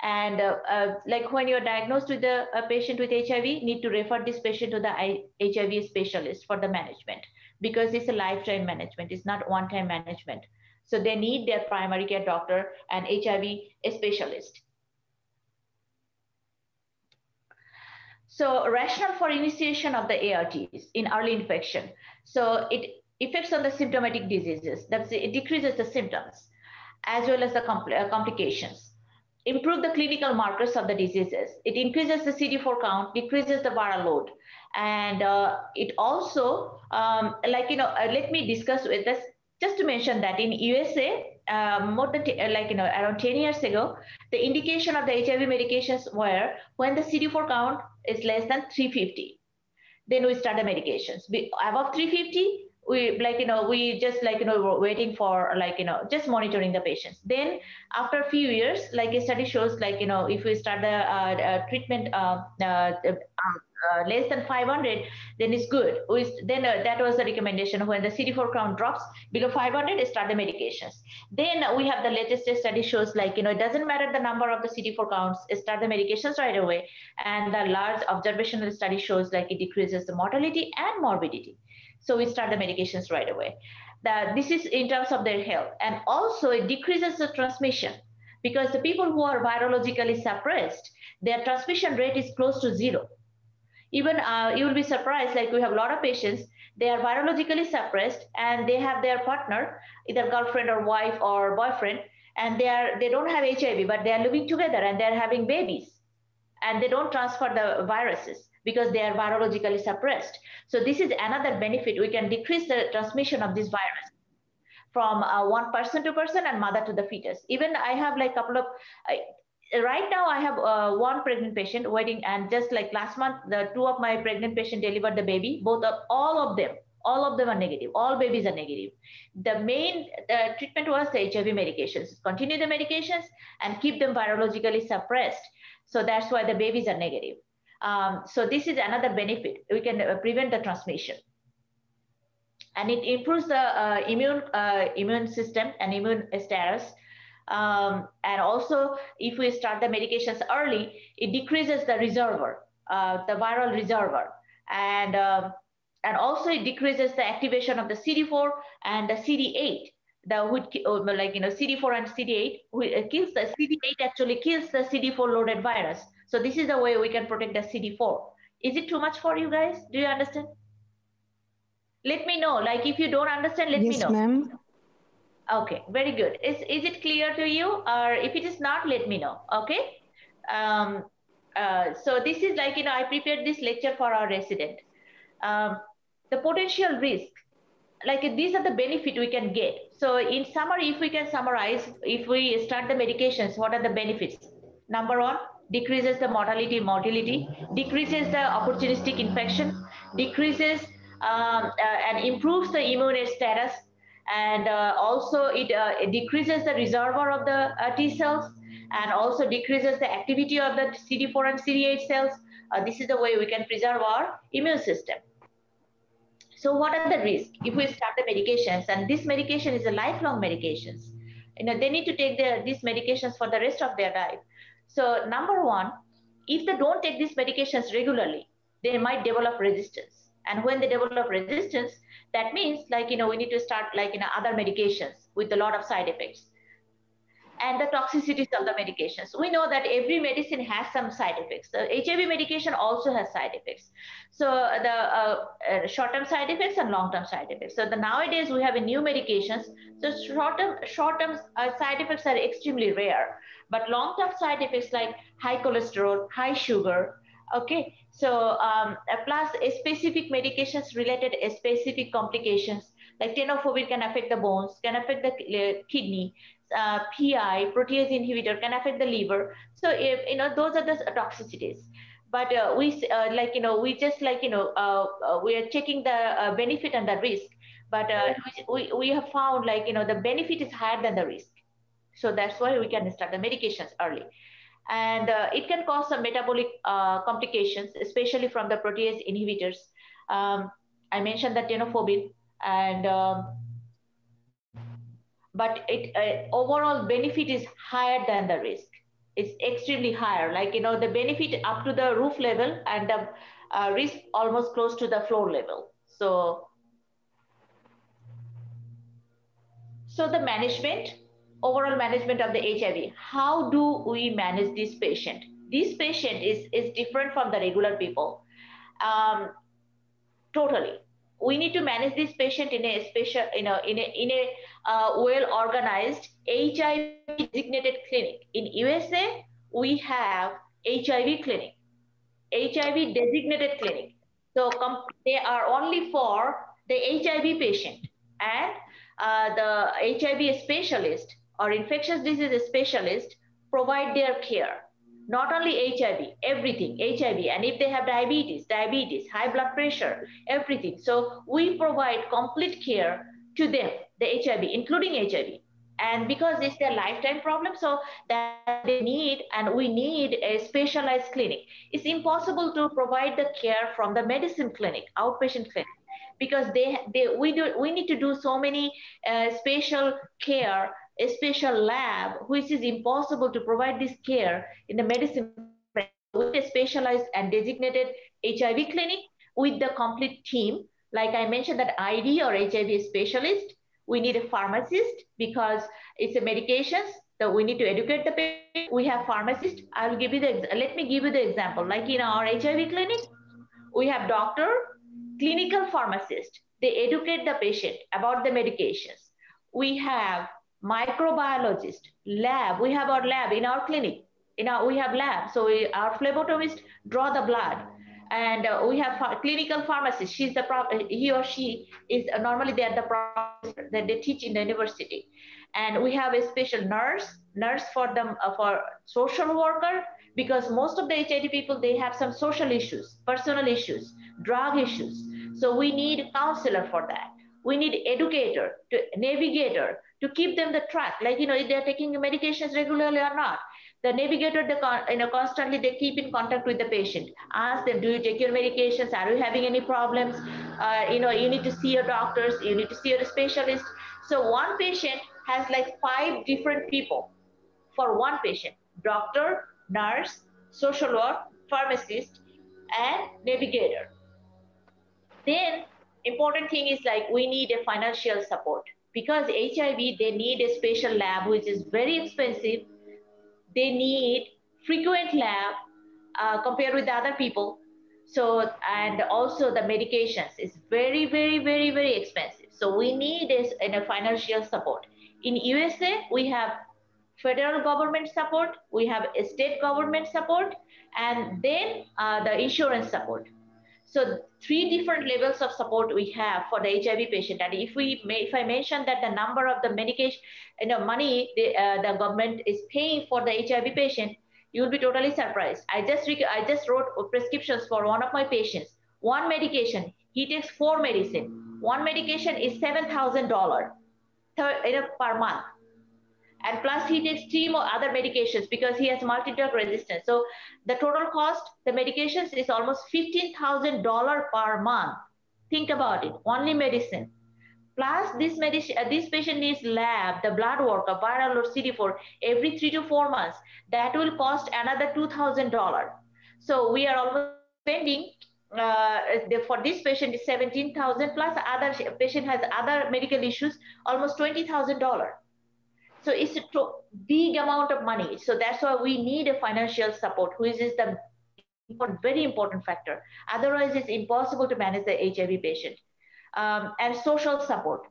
And like when you're diagnosed with a patient with HIV, need to refer this patient to the HIV specialist for the management, because it's a lifetime management, it's not one-time management. So they need their primary care doctor and HIV specialist. So rationale for initiation of the ARTs in early infection. So it affects on the symptomatic diseases. It decreases the symptoms as well as the complications. Improve the clinical markers of the diseases. It increases the CD4 count, decreases the viral load. And it also, let me discuss with this, just to mention that in USA, more than around 10 years ago, the indication of the HIV medications were when the CD4 count is less than 350, then we start the medications. Above 350, we just we're waiting for just monitoring the patients. Then after a few years, like a study shows, if we start the treatment less than 500, then it's good. Then that was the recommendation. When the CD4 count drops below 500, start the medications. Then we have the latest study shows it doesn't matter the number of the CD4 counts, start the medications right away. And the large observational study shows it decreases the mortality and morbidity. So we start the medications right away. This is in terms of their health. And also it decreases the transmission, because the people who are virologically suppressed, their transmission rate is close to zero. Even you will be surprised, we have a lot of patients, they are virologically suppressed and they have their partner, either girlfriend or wife or boyfriend, and they don't have HIV, but they are living together and they're having babies, and they don't transfer the viruses because they are virologically suppressed. So this is another benefit. We can decrease the transmission of this virus from one person to person and mother to the fetus. Even I have couple of, right now I have one pregnant patient waiting, and just last month, the two of my pregnant patients delivered the baby. All of them are negative. All babies are negative. The main treatment was the HIV medications. Continue the medications and keep them virologically suppressed. So that's why the babies are negative. So this is another benefit. We can prevent the transmission. And it improves the immune system and immune status. And also, if we start the medications early, it decreases the reservoir, the viral reservoir. And also it decreases the activation of the CD4 and the CD8. CD4 and CD8 kills the CD8 actually kills the CD4 loaded virus. So this is the way we can protect the CD4. Is it too much for you guys? Do you understand? Let me know. If you don't understand, let me know. Yes, ma'am. Okay, very good. Is it clear to you? Or if it is not, let me know. Okay. So this is I prepared this lecture for our resident. The potential risk. These are the benefit we can get. So in summary, if we can summarize, if we start the medications, what are the benefits? Number one, decreases the mortality, motility, decreases the opportunistic infection, decreases and improves the immune status, and also it decreases the reservoir of the T cells, and also decreases the activity of the CD4 and CD8 cells. This is the way we can preserve our immune system. So what are the risks if we start the medications? And this medication is a lifelong medications. They need to take these medications for the rest of their life. So number one, if they don't take these medications regularly, they might develop resistance. And when they develop resistance, that means we need to start other medications with a lot of side effects. And the toxicities of the medications. We know that every medicine has some side effects. The HIV medication also has side effects. So the short-term side effects and long-term side effects. So nowadays we have a new medications. So short-term side effects are extremely rare, but long-term side effects like high cholesterol, high sugar. Okay, so plus specific medications related specific complications like tenofovir can affect the bones, can affect the kidney. PI, protease inhibitor, can affect the liver. So if those are the toxicities. But we just we are checking the benefit and the risk. But we have found the benefit is higher than the risk. So that's why we can start the medications early. And it can cause some metabolic complications, especially from the protease inhibitors. I mentioned the tenofovir. and but overall benefit is higher than the risk. It's extremely higher. Like, the benefit up to the roof level and the risk almost close to the floor level. So the management, overall management of the HIV. How do we manage this patient? This patient is different from the regular people. Totally. We need to manage this patient in a special, in a well-organized HIV designated clinic. In USA, we have HIV clinic, HIV designated clinic. So they are only for the HIV patient, and the HIV specialist or infectious disease specialist provide their care. Not only HIV, everything, HIV, and if they have diabetes, high blood pressure, everything. So we provide complete care to them, the HIV, including HIV. And because it's their lifetime problem, so that they need, and we need a specialized clinic. It's impossible to provide the care from the medicine clinic, outpatient clinic, because we need to do so many special care, a special lab, which is impossible to provide this care in the medicine with a specialized and designated HIV clinic with the complete team. Like I mentioned, that ID or HIV specialist, we need a pharmacist because it's a medications that we need to educate the patient. We have pharmacist. Let me give you the example. Like in our HIV clinic, we have doctor, clinical pharmacist. They educate the patient about the medications. We have microbiologist, lab. We have our lab in our clinic. We have lab. So our phlebotomist draw the blood. And we have clinical pharmacist. He or she is normally they are the professor that they teach in the university. And we have a special nurse for them, for social worker, because most of the HIV people, they have some social issues, personal issues, drug issues. So we need a counselor for that. We need educator, navigator to keep them the track, like, if they're taking medications regularly or not. The navigator, constantly they keep in contact with the patient. Ask them, do you take your medications? Are you having any problems? You need to see your doctors. You need to see your specialist. So one patient has like 5 different people for one patient: doctor, nurse, social work, pharmacist, and navigator. Then important thing is, like, we need a financial support, because HIV, they need a special lab, which is very expensive. They need frequent lab compared with the other people. So, and also the medications is very, very, very, very expensive. So we need a financial support. In USA, we have federal government support, we have a state government support, and then the insurance support. So 3 different levels of support we have for the HIV patient. And if I mention that the number of the medication, money the government is paying for the HIV patient, you will be totally surprised. I just wrote prescriptions for one of my patients. One medication, he takes 4 medicine. One medication is $7,000 per month. And plus he takes 3 more other medications because he has multi-drug resistance. So the total cost, the medications, is almost $15,000 per month. Think about it, only medicine. Plus this patient needs lab, the blood work, a viral or CD4 every 3 to 4 months. That will cost another $2,000. So we are almost spending for this patient is $17,000, plus other patient has other medical issues, almost $20,000. So it's a big amount of money. So that's why we need a financial support, which is the very important factor. Otherwise, it's impossible to manage the HIV patient. And social support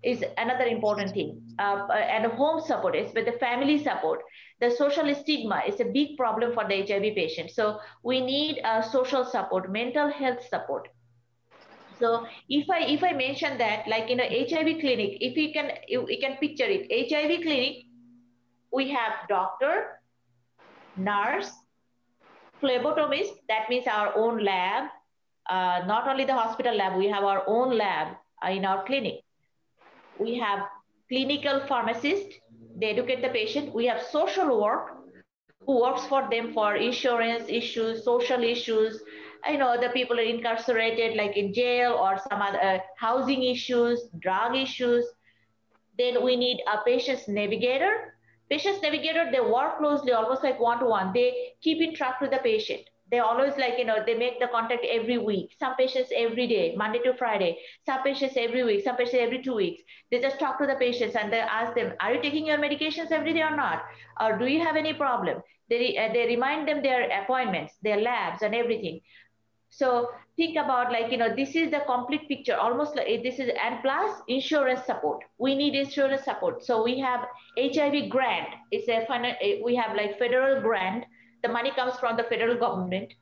is another important thing. And home support is with the family support. The social stigma is a big problem for the HIV patient. So we need social support, mental health support. So if I mention that, like in a HIV clinic, if you can picture it, HIV clinic, we have doctor, nurse, phlebotomist, that means our own lab. Not only the hospital lab, we have our own lab in our clinic. We have clinical pharmacist, they educate the patient. We have social work, who works for them for insurance issues, social issues, you know, the people are incarcerated, like in jail or some other housing issues, drug issues. Then we need a patient's navigator. Patient's navigator, they work closely, almost like one-to-one. They keep in track with the patient. They always like, you know, they make the contact every week. Some patients every day, Monday to Friday. Some patients every week, some patients every 2 weeks. They just talk to the patients and they ask them, are you taking your medications every day or not? Or do you have any problem? They remind them their appointments, their labs and everything. So think about, like, you know, this is the complete picture, almost like this is, and plus insurance support. We need insurance support. So we have HIV grant. It's we have like federal grant. The money comes from the federal government.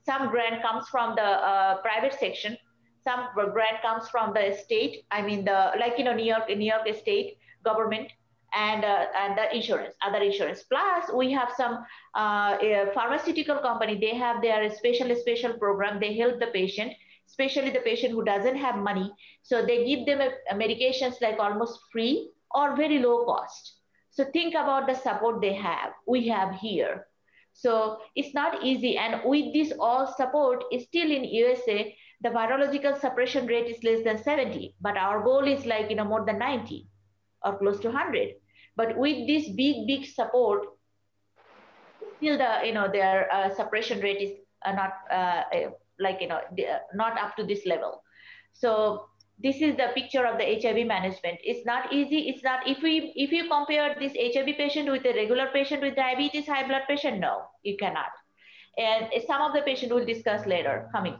Some grant comes from the private section. Some grant comes from the state. I mean, the, like, you know, New York state government, and the insurance, other insurance. Plus, we have some pharmaceutical company. They have their special program. They help the patient, especially the patient who doesn't have money. So they give them medications like almost free or very low cost. So think about the support they have. We have here. So it's not easy. And with this all support, is still in USA, the virological suppression rate is less than 70, but our goal is like, you know, more than 90 or close to 100. But with this big support, still the, you know, their suppression rate is not like, you know, not up to this level. So this is the picture of the HIV management. It's not easy. It's not, if you compare this HIV patient with a regular patient with diabetes, high blood pressure, no, you cannot. And some of the patient we'll discuss later coming.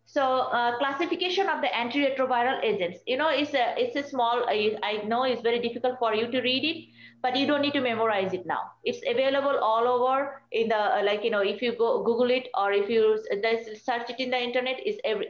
So classification of the antiretroviral agents, you know, it's a small, I know it's very difficult for you to read it, but you don't need to memorize it now. It's available all over in the, like, you know, if you go Google it, or if you search it in the internet,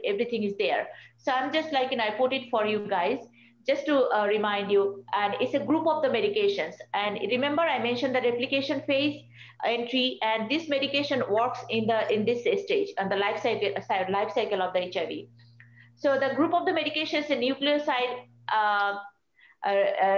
everything is there. So I'm just like, you know, I put it for you guys just to remind you, and it's a group of the medications. And remember, I mentioned the replication phase, entry, and this medication works in this stage and the life cycle of the HIV. So the group of the medications, the nucleoside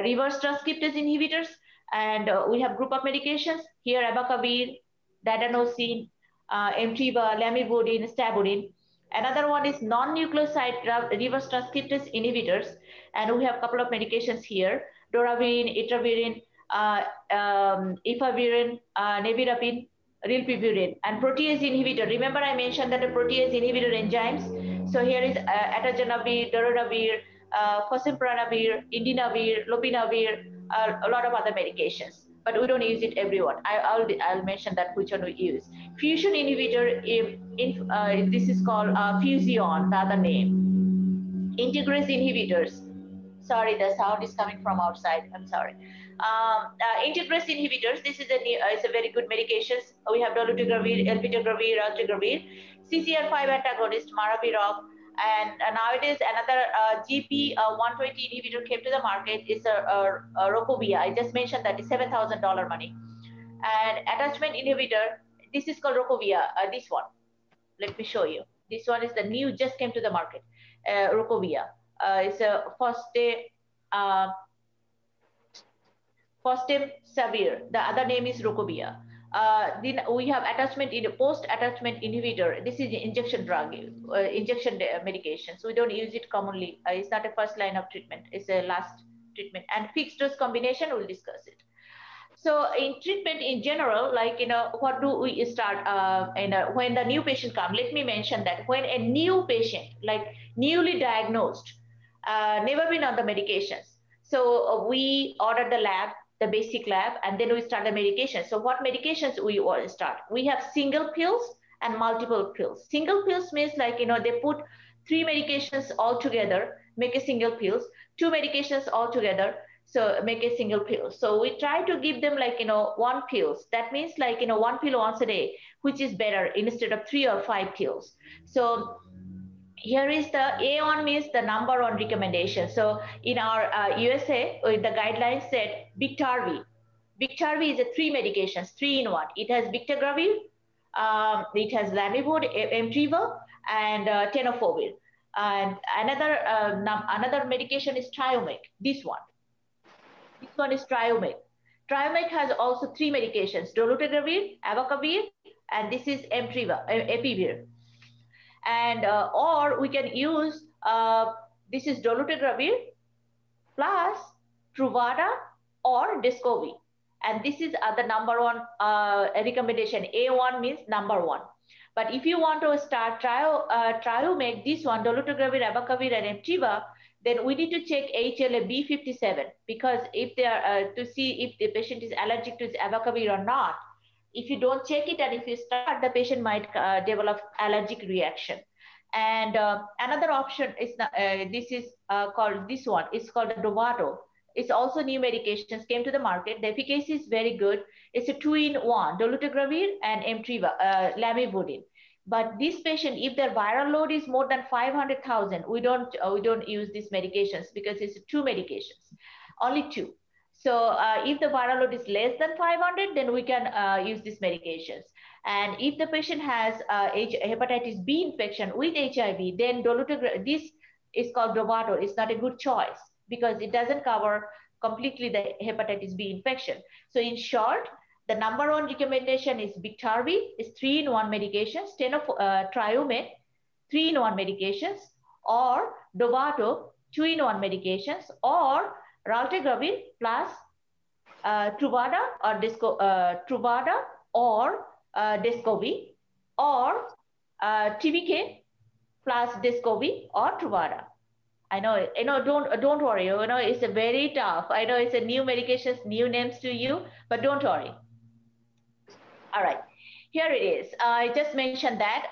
reverse transcriptase inhibitors, and we have group of medications here: abacavir, dadenosine, Emtrivia, lamivudine, stabudine. Another one is non-nucleoside reverse transcriptase inhibitors, and we have a couple of medications here: doravirine, etravirine, efavirenz, nevirapine, rilpivirine, and protease inhibitor. Remember, I mentioned that the protease inhibitor enzymes. So here is atazanavir, darunavir, fostempanavir, indinavir, lopinavir, a lot of other medications. But we don't use it everyone. I'll mention that which one we use. Fusion inhibitor, this is called Fusion, the other name. Integrase inhibitors. Sorry, the sound is coming from outside. I'm sorry. Integrase inhibitors. This is it's a very good medication. We have dolutegravir, elbitagravir, raltegravir, CCR5 antagonist, maraviroc, and nowadays another GP120 inhibitor came to the market. It's a Rocovia. I just mentioned that it's $7,000 money. And attachment inhibitor. This is called Rocovia. This one. Let me show you. This one is the new, just came to the market. Rocovia. It's a fostemsavir. The other name is Rocovia. Then we have post-attachment inhibitor. This is injection drug, injection medication. So we don't use it commonly. It's not a first line of treatment. It's a last treatment. And fixed dose combination, we'll discuss it. So in treatment in general, like, you know, what do we start when the new patient comes? Let me mention that when a new patient, like newly diagnosed, never been on the medications. So we order the lab, the basic lab, and then we start the medication. So what medications we start? We have single pills and multiple pills. Single pills means, like, you know, they put 3 medications all together, make a single pills, 2 medications all together, so make a single pill. So we try to give them, like, you know, 1 pills. That means, like, you know, 1 pill once a day, which is better instead of 3 or 5 pills. So here is the A1 means the number on recommendation. So in our USA, the guidelines said Biktarvy. Biktarvy is a 3 medications, 3 in 1. It has Bictegravir, it has Lamivud, Emtrivia, and tenofovir. And another medication is Triumeq. This one is Triumeq. Triumeq has also 3 medications: dolutegravir, abacavir, and this is Emtrivia, Epivir. And or we can use this is dolutegravir plus Truvada or Descovy. And this is the number one recommendation. A1 means number one. But if you want to start Triumec, this one, dolutegravir, abacavir, and Emtrivia, then we need to check HLA-B57, because if they are to see if the patient is allergic to abacavir or not. If you don't check it and if you start, the patient might develop allergic reaction. And another option is this is called this one. It's called Dovato. It's also new medications came to the market. The efficacy is very good. It's a 2-in-1, dolutegravir and Emtrivia, lamivudine. But this patient, if their viral load is more than 500,000, we don't use these medications because it's 2 medications, only 2. So if the viral load is less than 500, then we can use these medications. And if the patient has hepatitis B infection with HIV, then dolutegravir, this is called Dovato. It's not a good choice because it doesn't cover completely the hepatitis B infection. So in short, the number one recommendation is Biktarvy, is 3-in-1 medications, Triumec, 3-in-1 medications, or Dovato, 2-in-1 medications, or raltegravir plus Truvada or Descovy, or TVK plus Descovy or Truvada. I know, don't worry. It's a very tough. I know it's a new medications, new names to you, but don't worry. All right, here it is. I just mentioned that.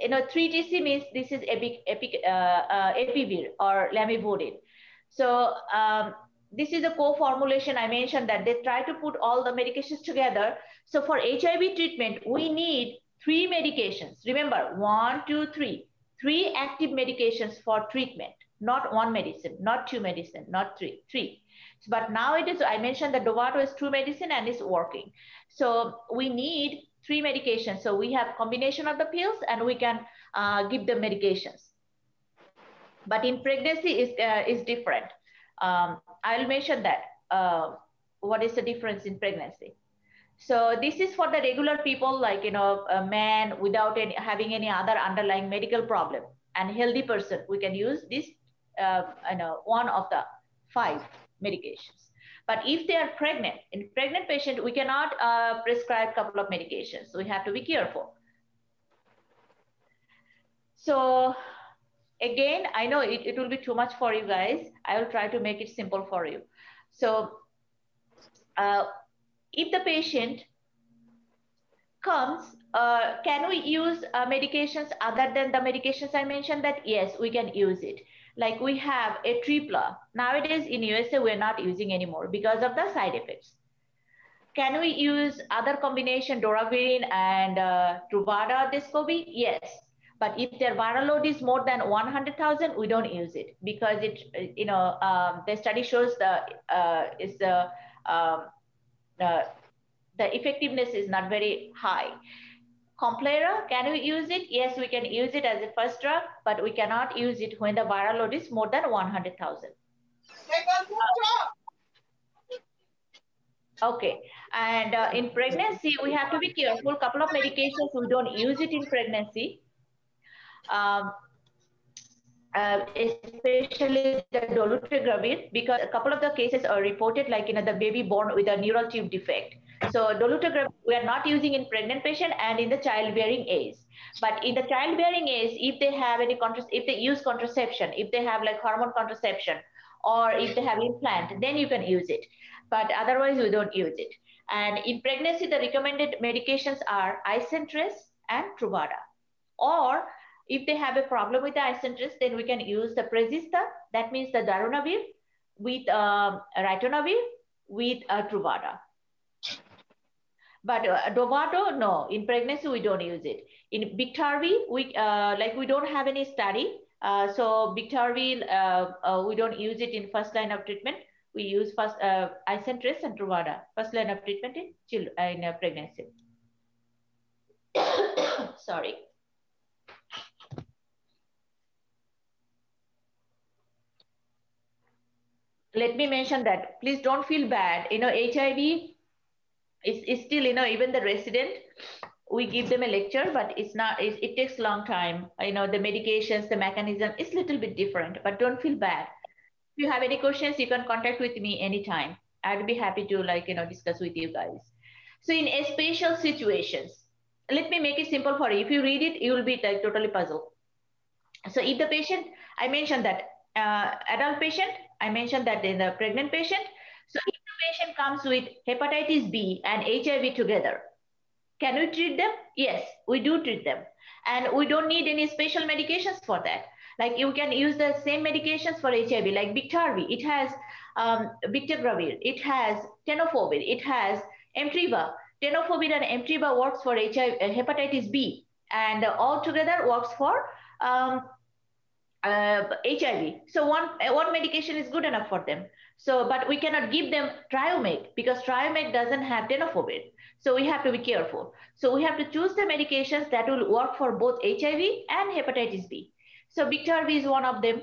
3TC means this is Epivir or lamivudine. So this is a co-formulation. I mentioned that they try to put all the medications together. So for HIV treatment, we need 3 medications. Remember, 1, 2, 3. 3 active medications for treatment, not 1 medicine, not 2 medicine, not 3. But now it is, I mentioned that Dovato is 2 medicine and is working. So we need 3 medications. So we have combination of the pills and we can give the medications. But in pregnancy is different. I'll mention that. What is the difference in pregnancy? So this is for the regular people, like, a man without having any other underlying medical problem, and healthy person. We can use this, one of the 5 medications. But if they are pregnant, in pregnant patient, we cannot prescribe a couple of medications. So we have to be careful. So again, I know it will be too much for you guys. I will try to make it simple for you. So if the patient comes, can we use medications other than the medications I mentioned? That yes, we can use it. Like we have a Tripla. Nowadays in USA, we're not using anymore because of the side effects. Can we use other combination, Doravirine and Truvada, Descovy? Yes. But if their viral load is more than 100,000, we don't use it because it, the study shows the effectiveness is not very high. Complera, can we use it? Yes, we can use it as a first drug, but we cannot use it when the viral load is more than 100,000. Okay, and in pregnancy, we have to be careful. Couple of medications, we don't use it in pregnancy. Especially the dolutegravir, because a couple of the cases are reported, like the baby born with a neural tube defect. So dolutegravir we are not using in pregnant patient and in the childbearing age. But in the childbearing age, if they have any if they use contraception, if they have like hormone contraception, or if they have implant, then you can use it. But otherwise, we don't use it. And in pregnancy, the recommended medications are Isentress and Truvada. Or if they have a problem with the Isentress, then we can use the Prezista, that means the Darunavir, with Ritonavir, with Truvada. But Dovato, no. In pregnancy, we don't use it. In Biktarvy, we don't have any study. So Biktarvy, we don't use it in first line of treatment. We use first Isentress and Truvada, first line of treatment in pregnancy. Sorry. Let me mention that. Please don't feel bad. HIV is still, even the resident, we give them a lecture, but it's not, it takes a long time. You know, the medications, the mechanism is a little bit different, but don't feel bad. If you have any questions, you can contact with me anytime. I'd be happy to discuss with you guys. So in spatial situations, let me make it simple for you. If you read it, you will be like totally puzzled. So if the patient, I mentioned that adult patient, I mentioned that in the pregnant patient. So if the patient comes with hepatitis B and HIV together, can we treat them? Yes, we do treat them. And we don't need any special medications for that. Like you can use the same medications for HIV, like Biktarvy. It has Bictegravir, it has Tenofovir, it has Emtricitabine. Tenofovir and Emtricitabine works for hepatitis B, and all together works for HIV. So one medication is good enough for them. So, but we cannot give them Triomeg because Triomeg doesn't have Tenofovir. So we have to be careful. So we have to choose the medications that will work for both HIV and hepatitis B. So Biktarvy is one of them.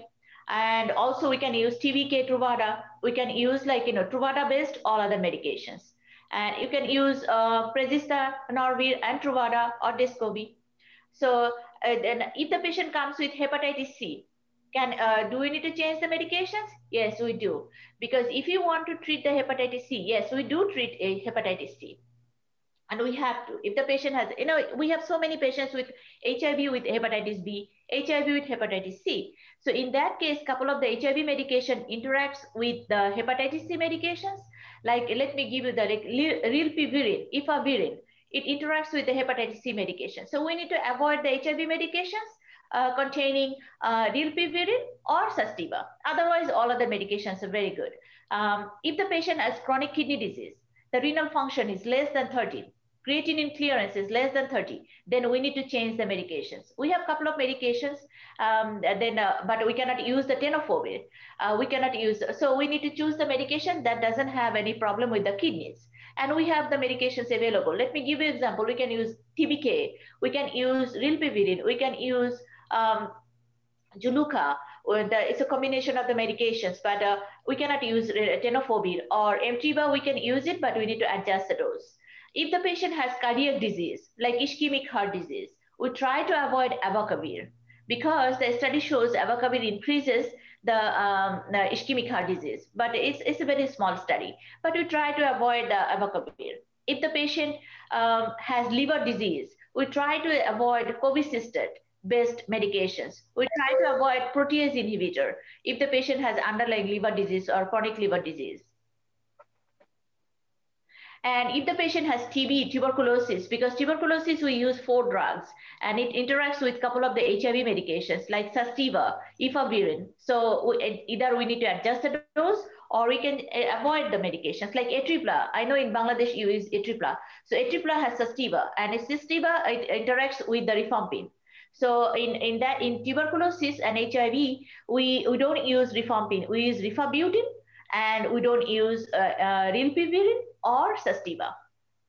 And also we can use TVK Truvada. We can use Truvada based all other medications. And you can use Prezista, Norvir, and Truvada or Descovy. So then if the patient comes with hepatitis C, do we need to change the medications? Yes, we do. Because if you want to treat the hepatitis C, yes, we do treat a hepatitis C. And we have to. If the patient has, we have so many patients with HIV with hepatitis B, HIV with hepatitis C. So in that case, couple of the HIV medication interacts with the hepatitis C medications. Like, let me give you the rilpivirine, efavirenz. It interacts with the hepatitis C medication. So we need to avoid the HIV medications containing rilpivirine or Susteva. Otherwise, all other medications are very good. If the patient has chronic kidney disease, the renal function is less than 30, creatinine clearance is less than 30, then we need to change the medications. We have a couple of medications, but we cannot use the tenofovir. We cannot use, so we need to choose the medication that doesn't have any problem with the kidneys. And we have the medications available. Let me give you an example. We can use TBK, we can use rilpivirine, we can use Juluca. It's a combination of the medications, but we cannot use tenofovir or Emtricitabine. We can use it, but we need to adjust the dose. If the patient has cardiac disease, like ischemic heart disease, we try to avoid abacavir because the study shows abacavir increases the ischemic heart disease, but it's a very small study. But we try to avoid the abacavir. If the patient has liver disease, we try to avoid cobicistate-based medications. We try to avoid protease inhibitor if the patient has underlying liver disease or chronic liver disease. And if the patient has TB, tuberculosis, because tuberculosis, we use 4 drugs and it interacts with a couple of the HIV medications like Susteva, efavirenz. So either we need to adjust the dose or we can avoid the medications like Atripla. I know in Bangladesh you use Atripla. So Atripla has Susteva, and Susteva, it interacts with the rifampin. So in tuberculosis and HIV, we don't use rifampin, we use rifabutin, and we don't use rilpivirine or Susteva.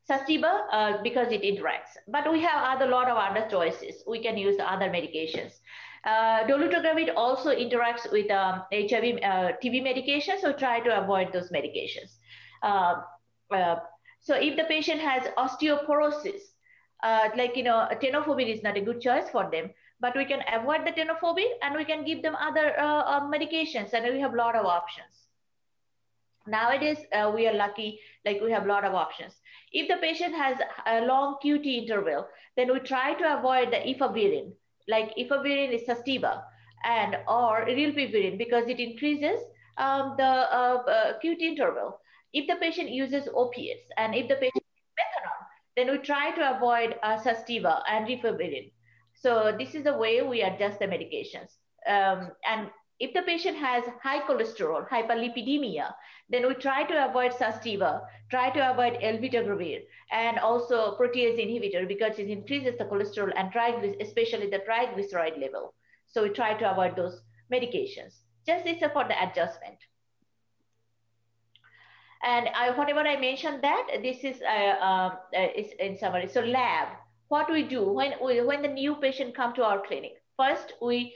Because it interacts. But we have a lot of other choices. We can use other medications. Dolutegravir also interacts with HIV, TB medications, so try to avoid those medications. So if the patient has osteoporosis, tenofovir is not a good choice for them, but we can avoid the tenofovir and we can give them other medications, and we have a lot of options. Nowadays, we are lucky, like we have a lot of options. If the patient has a long QT interval, then we try to avoid the efavirenz, like efavirenz is Susteva, and or rilpivirine because it increases the QT interval. If the patient uses opiates and if the patient uses methadone, then we try to avoid Susteva and rifavirenz. So this is the way we adjust the medications. And if the patient has high cholesterol, hyperlipidemia, then we try to avoid Susteva, try to avoid elbitagravir, and also protease inhibitor because it increases the cholesterol and especially the triglyceride level. So we try to avoid those medications. Just this is for the adjustment. And whatever I mentioned that, this is in summary. So lab, what we do when the new patient come to our clinic. First, we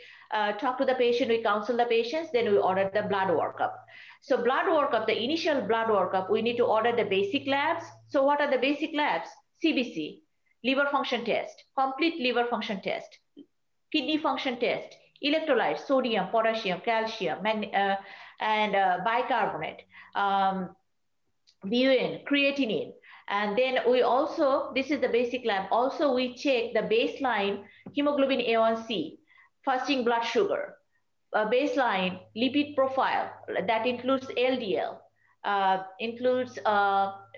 talk to the patient, we counsel the patients, then we order the blood workup. So blood workup, the initial blood workup, we need to order the basic labs. So what are the basic labs? CBC, liver function test, complete liver function test, kidney function test, electrolytes, sodium, potassium, calcium, and bicarbonate, BUN, creatinine. And then we also, this is the basic lab, also we check the baseline hemoglobin A1C, fasting blood sugar, baseline lipid profile, that includes LDL, includes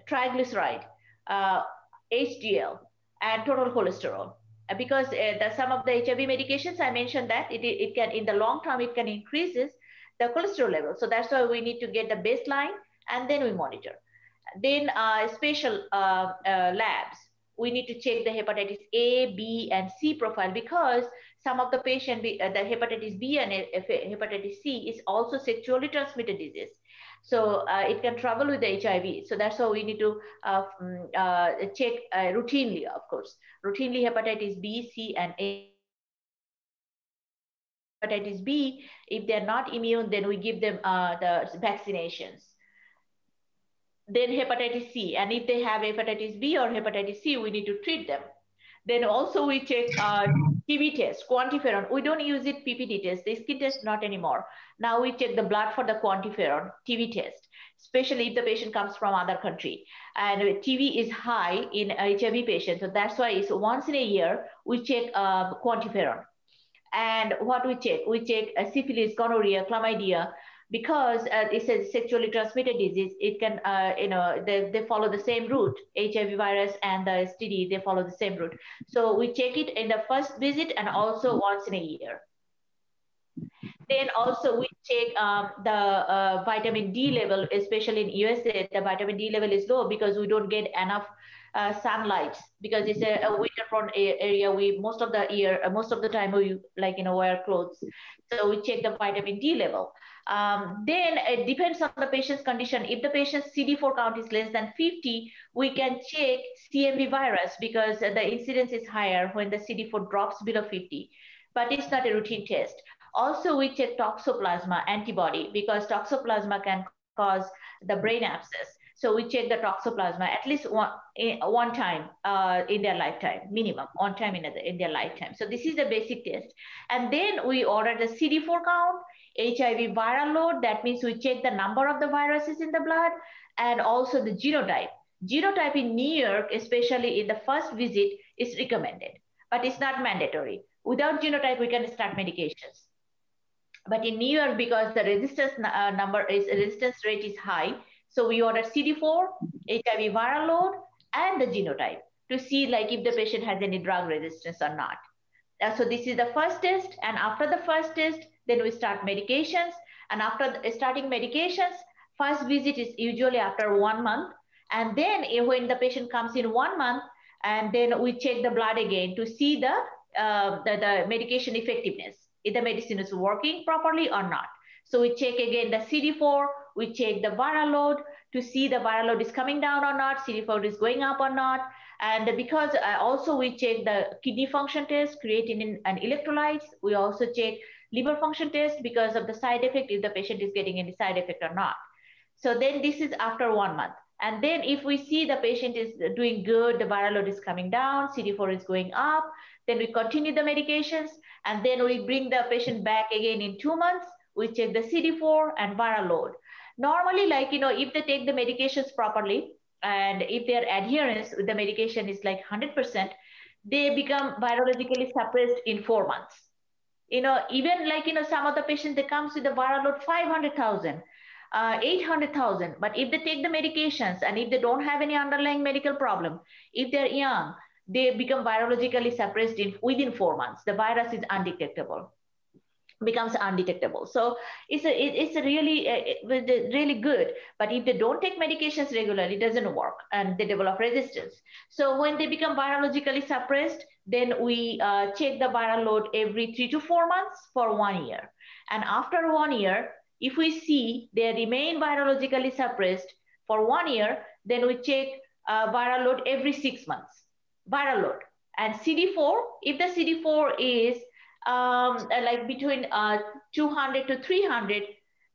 triglyceride, HDL, and total cholesterol. Because some of the HIV medications, I mentioned that it can, in the long term, it can increases the cholesterol level. So that's why we need to get the baseline and then we monitor. Then special labs, we need to check the hepatitis A, B, and C profile, because some of the patient, the hepatitis B and hepatitis C is also sexually transmitted disease. So it can travel with the HIV. So that's why we need to check routinely, of course. Routinely hepatitis B, C, and A. Hepatitis B, if they're not immune, then we give them the vaccinations. Then hepatitis C, and if they have hepatitis B or hepatitis C, we need to treat them. Then also we check TB test, quantiferon. We don't use it PPT test, the skin test not anymore. Now we check the blood for the quantiferon, TB test, especially if the patient comes from other country. And TB is high in HIV patients, so that's why it's once in a year we check quantiferon. And what we check? We check syphilis, gonorrhea, chlamydia, because it's a sexually transmitted disease. It can, they follow the same route. HIV virus and the STD, they follow the same route. So we check it in the first visit and also once in a year. Then also we check the vitamin D level, especially in USA, the vitamin D level is low because we don't get enough sunlight, because it's a winter-prone area. We most of the time we wear clothes. So we check the vitamin D level. Then it depends on the patient's condition. If the patient's CD4 count is less than 50, we can check CMV virus, because the incidence is higher when the CD4 drops below 50. But it's not a routine test. Also, we check toxoplasma antibody, because toxoplasma can cause the brain abscess. So we check the toxoplasma at least one time in their lifetime, minimum, one time in their lifetime. So this is the basic test. And then we order the CD4 count, HIV viral load. That means we check the number of the viruses in the blood, and also the genotype. Genotype in New York, especially in the first visit, is recommended, but it's not mandatory. Without genotype, we can start medications. But in New York, because the resistance rate is high, so we order CD4, HIV viral load, and the genotype to see if the patient has any drug resistance or not. So this is the first test, and after the first test, then we start medications. And after starting medications, first visit is usually after 1 month, and then when the patient comes in 1 month, and then we check the blood again to see the medication effectiveness, if the medicine is working properly or not. So we check again the CD4, we check the viral load to see the viral load is coming down or not, CD4 is going up or not. And because also we check the kidney function test, creatinine and electrolytes. We also check liver function test because of the side effect, if the patient is getting any side effect or not. So then this is after 1 month. And then if we see the patient is doing good, the viral load is coming down, CD4 is going up, then we continue the medications, and then we bring the patient back again in 2 months. We check the CD4 and viral load. Normally, if they take the medications properly, and if their adherence with the medication is 100%, they become virologically suppressed in 4 months. Even some of the patients, they comes with the viral load 500,000. 800,000, but if they take the medications and if they don't have any underlying medical problem, if they're young, they become virologically suppressed within 4 months. The virus is becomes undetectable. So it's really good. But if they don't take medications regularly, it doesn't work, and they develop resistance. So when they become virologically suppressed, then we check the viral load every 3 to 4 months for 1 year. And after 1 year, if we see they remain virologically suppressed for 1 year, then we check viral load every 6 months, viral load. And CD4, if the CD4 is between 200 to 300,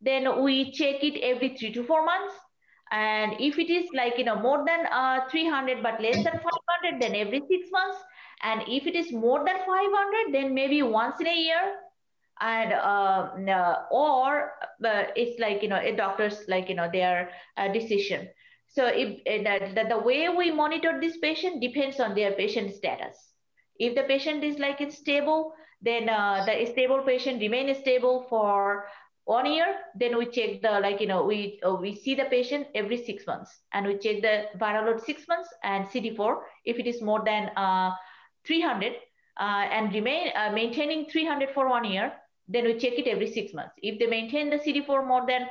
then we check it every 3 to 4 months. And if it is like, more than 300 but less than 500, then every 6 months. And if it is more than 500, then maybe once in a year. And or it's like, a doctor's like, their decision. So if the way we monitor this patient depends on their patient status. If the patient is like it's stable, then the stable patient remain stable for 1 year, then we check the like, we see the patient every 6 months, and we check the viral load 6 months and CD4. If it is more than 300 and remain maintaining 300 for 1 year, then we check it every 6 months. If they maintain the CD4 more than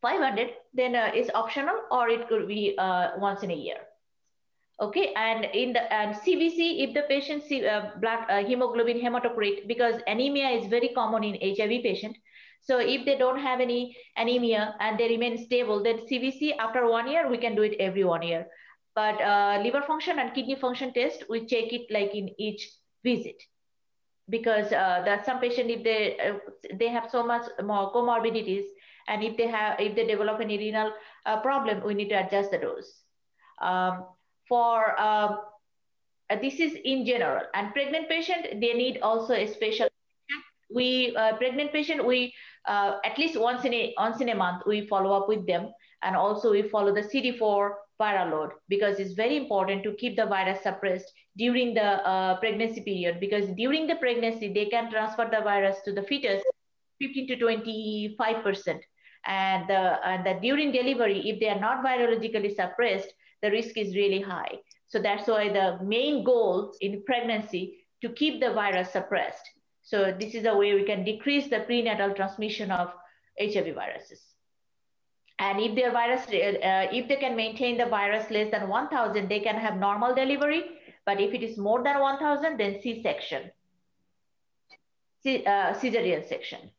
500, then it's optional, or it could be once in a year. Okay, and in the CBC, if the patient blood hemoglobin hematocrit, because anemia is very common in HIV patient. So if they don't have any anemia and they remain stable, then CBC after 1 year, we can do it every 1 year. But liver function and kidney function test, we check it like in each visit. Because that some patient, if they have so much more comorbidities, and if they develop any renal problem, we need to adjust the dose. This is in general, and pregnant patient, they need also a special. Pregnant patient, we at least once in a month we follow up with them, and also we follow the CD4 viral load, because it's very important to keep the virus suppressed during the pregnancy period, because during the pregnancy they can transfer the virus to the fetus 15 to 25%, and that during delivery, if they are not virologically suppressed, the risk is really high. So that's why the main goal in pregnancy to keep the virus suppressed. So this is a way we can decrease the prenatal transmission of HIV viruses. And if their virus, if they can maintain the virus less than 1,000, they can have normal delivery. But if it is more than 1,000, then C-section, cesarean section.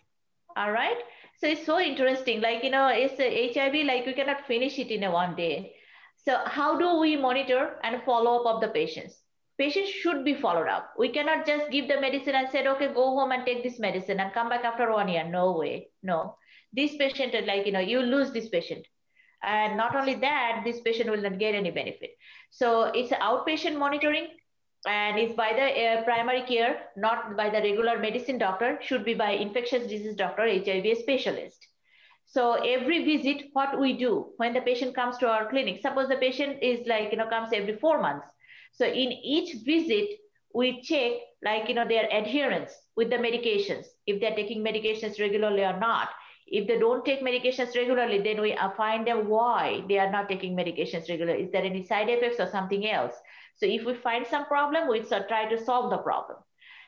All right. So it's so interesting. Like, it's HIV, like we cannot finish it in a 1 day. So how do we monitor and follow up of the patients? Patients should be followed up. We cannot just give the medicine and say, okay, go home and take this medicine and come back after 1 year. No way. No. This patient, like, you lose this patient. And not only that, this patient will not get any benefit. So it's outpatient monitoring, and it's by the primary care, not by the regular medicine doctor, should be by infectious disease doctor, HIV specialist. So every visit, what we do when the patient comes to our clinic, suppose the patient is like, comes every 4 months. So in each visit, we check like, their adherence with the medications, if they're taking medications regularly or not. If they don't take medications regularly, then we find them why they are not taking medications regularly. Is there any side effects or something else? So if we find some problem, we try to solve the problem.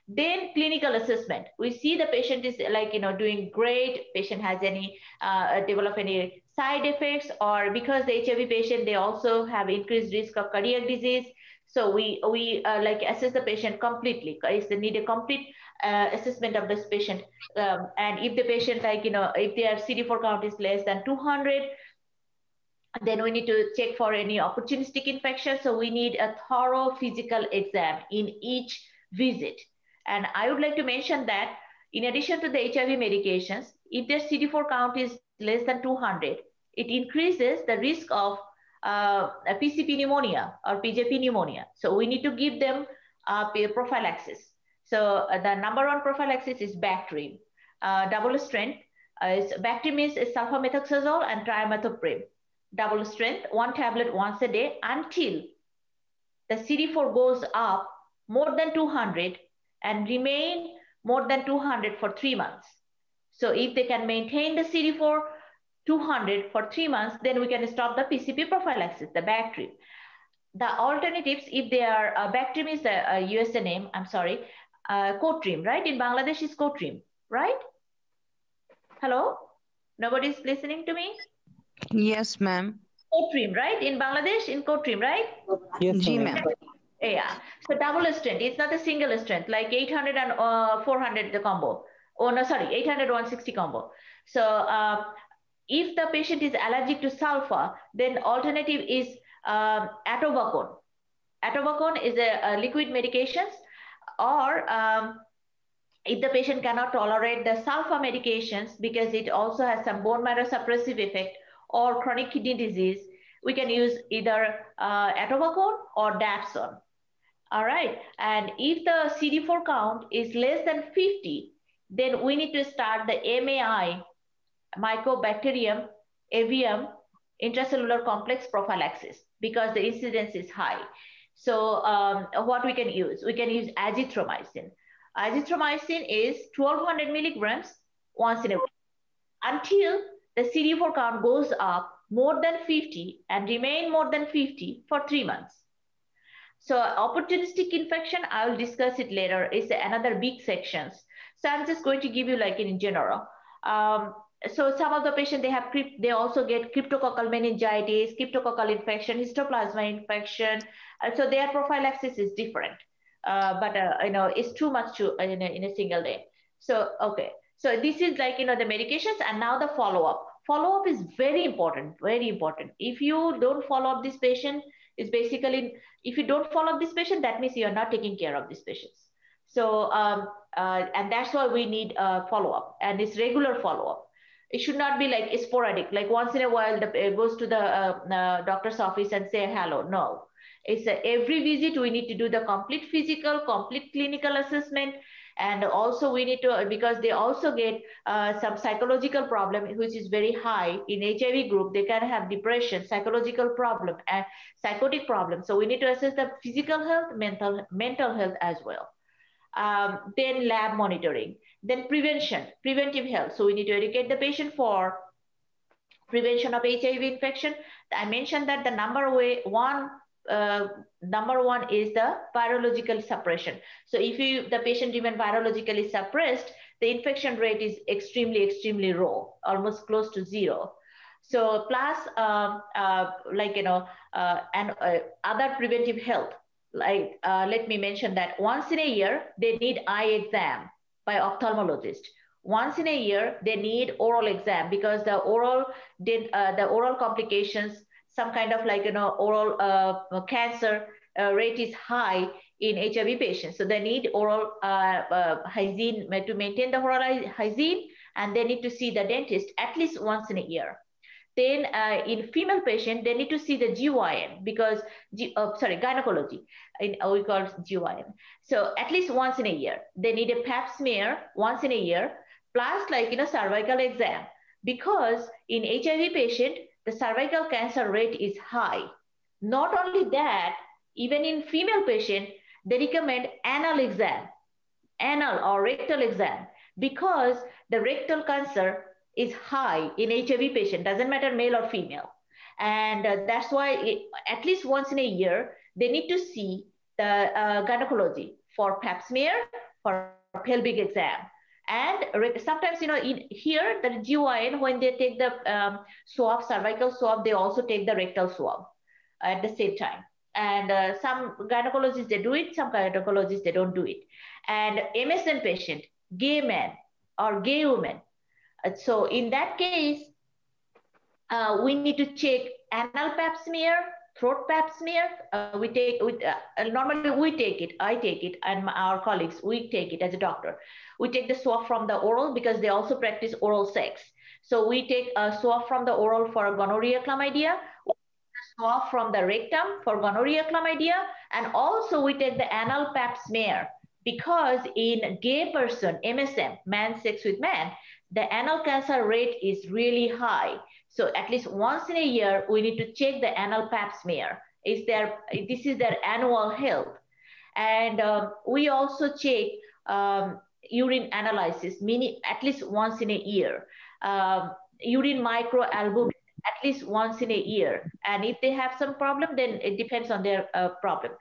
Then clinical assessment. We see the patient is like, doing great. Patient has any, develop any side effects, or because the HIV patient, they also have increased risk of cardiac disease. So we like assess the patient completely. They need a complete assessment of this patient. And if the patient, like, if their CD4 count is less than 200, then we need to check for any opportunistic infection. So we need a thorough physical exam in each visit. And I would like to mention that in addition to the HIV medications, if their CD4 count is less than 200, it increases the risk of PCP pneumonia or PJP pneumonia. So we need to give them prophylaxis. So the number one prophylaxis is Bactrim, double strength. Bactrim is sulfamethoxazole and trimethoprim. Double strength, 1 tablet once a day until the CD4 goes up more than 200 and remain more than 200 for 3 months. So if they can maintain the CD4 200 for 3 months, then we can stop the PCP prophylaxis, the Bactrim. The alternatives, if they are, Bactrim is a USA name, I'm sorry, Cotrim, right? In Bangladesh is Cotrim, right? Hello? Nobody's listening to me? Yes, ma'am. Cotrim, right? In Bangladesh, in Cotrim, right? Yes, ma'am. Yeah. So double strength, it's not a single strength, like 800 and 400 the combo. Oh, no, sorry, 800, 160 combo. So if the patient is allergic to sulfur, then alternative is Atobacone. Atobacone is a liquid medications, or if the patient cannot tolerate the sulfur medications because it also has some bone marrow suppressive effect, or chronic kidney disease, we can use either atovaquone or dapsone. All right, and if the CD4 count is less than 50, then we need to start the MAI, Mycobacterium avium intracellular complex prophylaxis, because the incidence is high. So what we can use? We can use azithromycin. Azithromycin is 1200 milligrams once in a week until the CD4 count goes up more than 50 and remain more than 50 for 3 months. So opportunistic infection, I will discuss it later, is another big section. So I'm just going to give you like in general. So some of the patients, they also get cryptococcal meningitis, cryptococcal infection, histoplasma infection. So their prophylaxis is different. But it's too much to in a single day. So okay, so this is like the medications, and now the follow-up. Follow-up is very important, very important. If you don't follow up this patient, is basically, if you don't follow up this patient, that means you are not taking care of these patients. So and that's why we need follow-up, and it's regular follow-up. It should not be like sporadic, like once in a while goes to the doctor's office and say hello. No, it's every visit we need to do the complete physical, complete clinical assessment. And also we need to, because they also get some psychological problem, which is very high in HIV group. They can have depression, psychological problem, and psychotic problem. So we need to assess the physical health, mental health as well. Then lab monitoring, then preventive health. So we need to educate the patient for prevention of HIV infection. I mentioned that the number one is the virological suppression. So if the patient remains virologically suppressed, the infection rate is extremely low, almost close to zero. So plus and other preventive health, like let me mention that once in a year they need eye exam by ophthalmologist. Once in a year they need oral exam, because the oral complications, some kind of oral cancer rate is high in HIV patients. So they need oral hygiene to maintain the oral hygiene, and they need to see the dentist at least once in a year. Then in female patient, they need to see the GYN, because gynecology, we call it GYN. So at least once in a year, they need a pap smear once in a year, plus cervical exam, because in HIV patient, the cervical cancer rate is high. Not only that, even in female patient, they recommend anal exam, anal or rectal exam, because the rectal cancer is high in HIV patient, doesn't matter male or female. And that's why at least once in a year, they need to see the gynecology for pap smear, for pelvic exam. And sometimes, in here, the GYN, when they take the swab, cervical swab, they also take the rectal swab at the same time. And some gynecologists, they do it, some gynecologists, they don't do it. And MSM patient, gay man or gay woman. So in that case, we need to check anal pap smear, throat pap smear. Normally we take it, I take it, and our colleagues, we take it as a doctor. We take the swab from the oral, because they also practice oral sex. So we take a swab from the oral for gonorrhea, chlamydia, swab from the rectum for gonorrhea, chlamydia, and also we take the anal pap smear, because in gay person, MSM, man sex with man, the anal cancer rate is really high. So at least once in a year, we need to check the anal pap smear. This is their annual health. And we also check urine analysis, meaning at least once in a year. Urine microalbumin, at least once in a year. And if they have some problem, then it depends on their problem.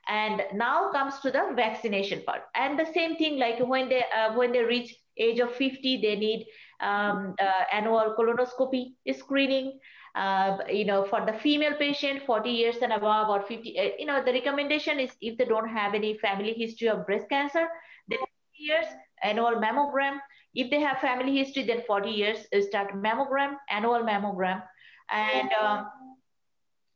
And now comes to the vaccination part. And the same thing, like when they reach age of 50, they need annual colonoscopy screening. For the female patient, 40 years and above, or 50, the recommendation is, if they don't have any family history of breast cancer, then 50 years, annual mammogram. If they have family history, then 40 years, start mammogram, annual mammogram. And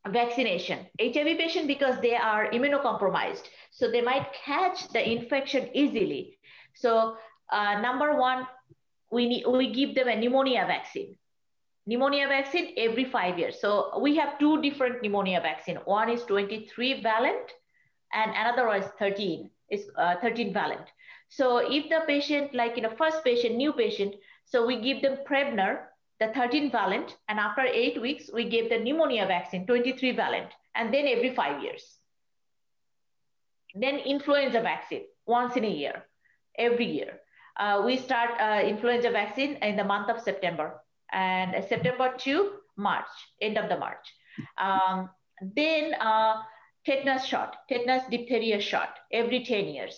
vaccination. HIV patient, because they are immunocompromised, so they might catch the infection easily. So number one, we give them a pneumonia vaccine. Pneumonia vaccine every 5 years. So we have two different pneumonia vaccine. One is 23 valent and another one is 13 valent. So if the patient, like first patient, new patient, so we give them Prevnar, the 13 valent, and after 8 weeks, we give the pneumonia vaccine, 23 valent, and then every 5 years. Then influenza vaccine, once in a year, every year. We start influenza vaccine in the month of September, and September to March, end of the March. Then tetanus shot, tetanus diphtheria shot every 10 years.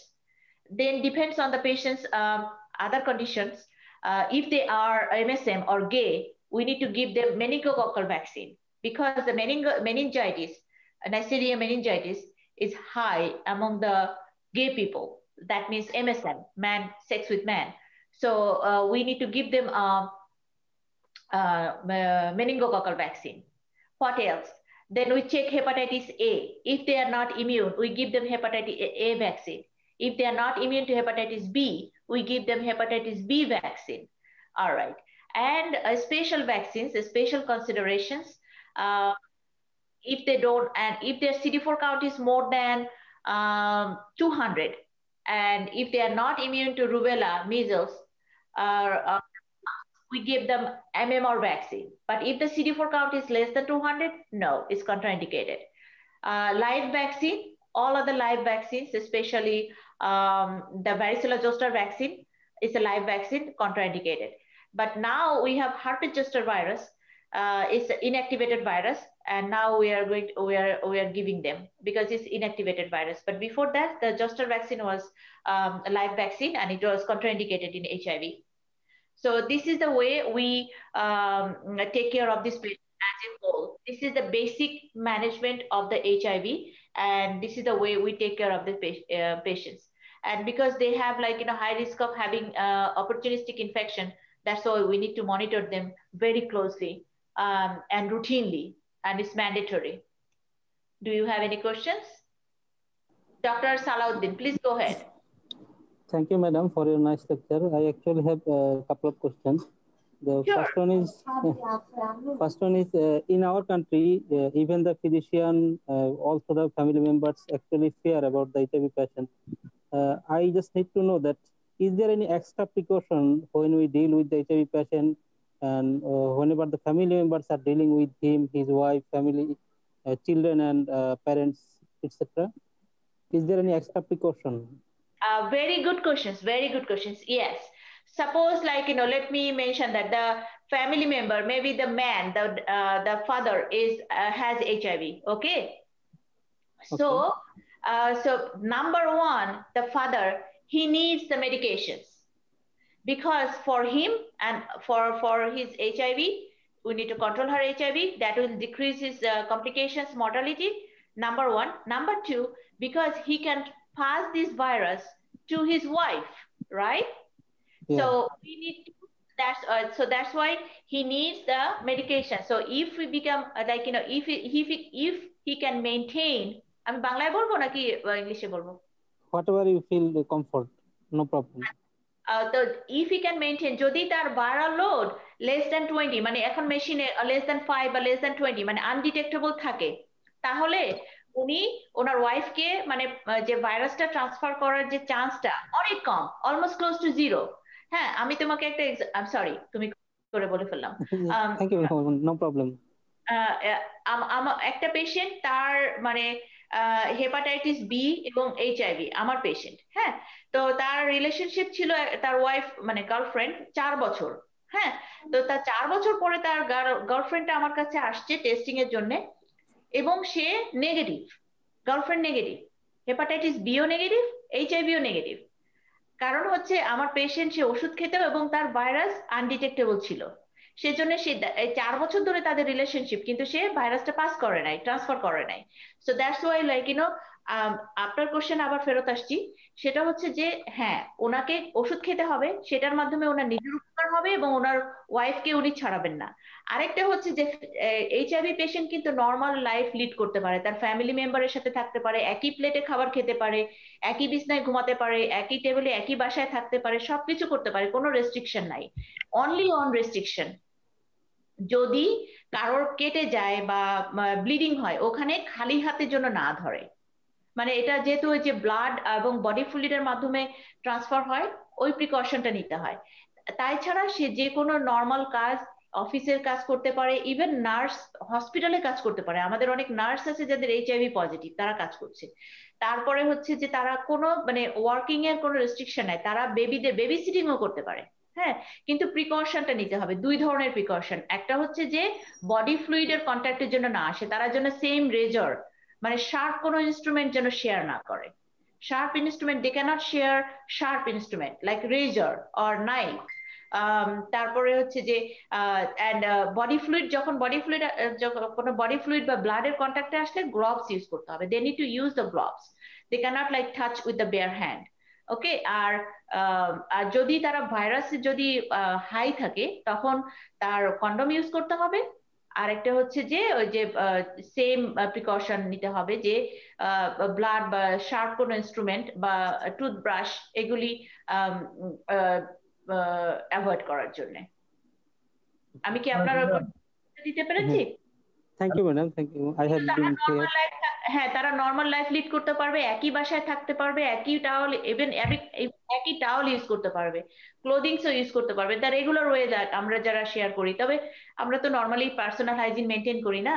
Then depends on the patient's other conditions. If they are MSM or gay, we need to give them meningococcal vaccine because the meningitis, Neisseria meningitis, is high among the gay people. That means MSM, man, sex with man. So we need to give them meningococcal vaccine. What else? Then we check hepatitis A. If they are not immune, we give them hepatitis A vaccine. If they are not immune to hepatitis B, we give them hepatitis B vaccine. All right. And special vaccines, special considerations. If they don't, and if their CD4 count is more than 200, and if they are not immune to rubella, measles, we give them MMR vaccine. But if the CD4 count is less than 200, no, it's contraindicated. Live vaccine, all of the live vaccines, especially the varicella zoster vaccine, is a live vaccine, contraindicated. But now we have herpes zoster virus, it's an inactivated virus, and now we are giving them because it's inactivated virus. But before that, the zoster vaccine was a live vaccine, and it was contraindicated in HIV. So this is the way we take care of this patient as a whole. This is the basic management of the HIV, and this is the way we take care of the patients. And because they have high risk of having opportunistic infection, that's why we need to monitor them very closely and routinely, and it's mandatory. Do you have any questions? Dr. Salahuddin, please go ahead. Thank you, madam, for your nice lecture. I actually have a couple of questions. The Sure. first one is in our country, even the physician, also the family members actually fear about the HIV patient. I just need to know that, is there any extra precaution when we deal with the HIV patient, and whenever the family members are dealing with him, his wife, family, children, and parents, etc.? Is there any extra precaution? Very good questions. Very good questions. Yes. Suppose, let me mention that the family member, maybe the man, the father has HIV. Okay. So, so number one, the father, he needs the medications, because for him and for his HIV, we need to control her HIV. That will decrease his complications, mortality. Number one. Number two, because he can pass this virus to his wife, right? Yeah. So we need to, that's why he needs the medication. So if we become if he can maintain, আমি বাংলায় বলবো নাকি ইংলিশে বলবো? Whatever you feel comfort, no problem. So if he can maintain, যদি তার viral load less than 20, মানে এখন মেশিনে less than 5 বা less than 20, মানে undetectable থাকে, তাহলে উনি ওনার ওয়াইফকে মানে যে ভাইরাসটা ট্রান্সফার করার যে চান্সটা অনেক কম, অলমোস্ট ক্লোজ টু জিরো। হ্যাঁ, আমি তোমাকে একটা সরি তুমি করে বলে ফেললাম। Thank you, no problem. আমার একটা পেশেন্ট, তার মানে হেপাটাইটিস বি এবং এইচআইভি, আমার পেশেন্ট। হ্যাঁ, তো তার রিলেশনশিপ ছিল তার ওয়াইফ মানে গার্লফ্রেন্ড 4 বছর। হ্যাঁ, তো তার 4 বছর পরে তার গার্লফ্রেন্ডটা আমার কাছে আসছে টেস্টিং এর জন্য, এবং সে নেগেটিভ, গার্লফ্রেন্ড নেগেটিভ, হেপাটাইটিস বিও নেগেটিভ, এইচআইভিও নেগেটিভ। কারণ হচ্ছে আমার পেশেন্ট সে ওষুধ খেতেও এবং তার ভাইরাস আনডিটেক্টেবল ছিল, সেজন্য সে 4 বছর ধরে তাদের রিলেশনশিপ, কিন্তু সে ভাইরাসটা পাস করে নাই, ট্রান্সফার করে নাই। সো দ্যাটস ওয়াই আপনার কোশ্চেন আবার ফেরত আসছি, সেটা হচ্ছে যে হ্যাঁ, ওনাকে ওষুধ খেতে হবে, সেটার মাধ্যমে ওনার নিজের উপকার হবে এবং ওনার ওয়াইফকে উনি ছড়াবেন না। আরেকটা হচ্ছে যে এইচআইভি পেশেন্ট কিন্তু নর্মাল লাইফ লিড করতে পারে, তার ফ্যামিলি মেম্বারের সাথে থাকতে পারে, একই প্লেটে খাবার খেতে পারে, একই বিছনায় ঘুমাতে পারে, একই টেবিলে একই বাসায় থাকতে পারে, সবকিছু করতে পারে, কোনো রেস্ট্রিকশন নাই। অনলি অন রেস্ট্রিকশন যদি কারোর কেটে যায় বা ব্লিডিং হয় ওখানে খালি হাতের জন্য না ধরে, মানে এটা যেহেতু ওই যে ব্লাড এবং বডি ফ্লুইডের মাধ্যমে ট্রান্সফার হয়, ওই প্রিকশনটা নিতে হয়। তাই ছাড়া সে যে কোনো নর্মাল কাজ, অফিসের কাজ করতে পারে, ইভেন নার্স হসপিটালে কাজ করতে পারে। আমাদের অনেক নার্স আছে যাদের HIV পজিটিভ, তারা কাজ করছে। তারপরে হচ্ছে যে তারা কোনো মানে ওয়ার্কিং এর কোনো রেস্ট্রিকশন নাই, তারা বেবিদের বেবি সিটিংও করতে পারে। হ্যাঁ, কিন্তু প্রিকশনটা নিতে হবে, দুই ধরনের প্রিকশন। একটা হচ্ছে যে বডি ফ্লুইডের কন্ট্যাক্টের জন্য না আসে, তারা যেন সেম রেজর মানে শার্প কোনো ইনস্ট্রুমেন্ট যেন শেয়ার না করে। Sharp instrument, they can't share sharp instrument like razor or knife. তারপরে হচ্ছে যে বডি ফ্লুইড, যখন বডি ফ্লুইড কোনো বডি ফ্লুইড বা ব্লাডের কন্ট্যাক্টে আসলে গ্লোভস ইউজ করতে হবে। They need to use the gloves, they can't like touch with the bare hand. Okay, আর যদি তারা ভাইরাসে যদি হাই থাকে তখন তার কন্ডম ইউজ করতে হবে। আর একটা হচ্ছে যে ওই যে সেম প্রিকশন নিতে হবে যে ব্লাড বা শার্প কোনো ইনস্ট্রুমেন্ট বা টুথব্রাশ এগুলি অ্যাভয়েড করার জন্য। আমি কি আপনার দিতে পেরেছি? Thank you madam, thank you. I have been clear. হ্যাঁ, তারা নর্মাল লাইফ লিড করতে পারবে, একই বাসায় থাকতে পারবে, একই টাওয়াল, ইভেন একই টাওয়াল ইউজ করতে পারবে, ক্লোদিংসও ইউজ করতে পারবে। তার রেগুলার ওয়ে আমরা যারা শেয়ার করি, তবে আমরা তো নর্মালি পার্সোনাল হাইজিন মেনটেন করি না,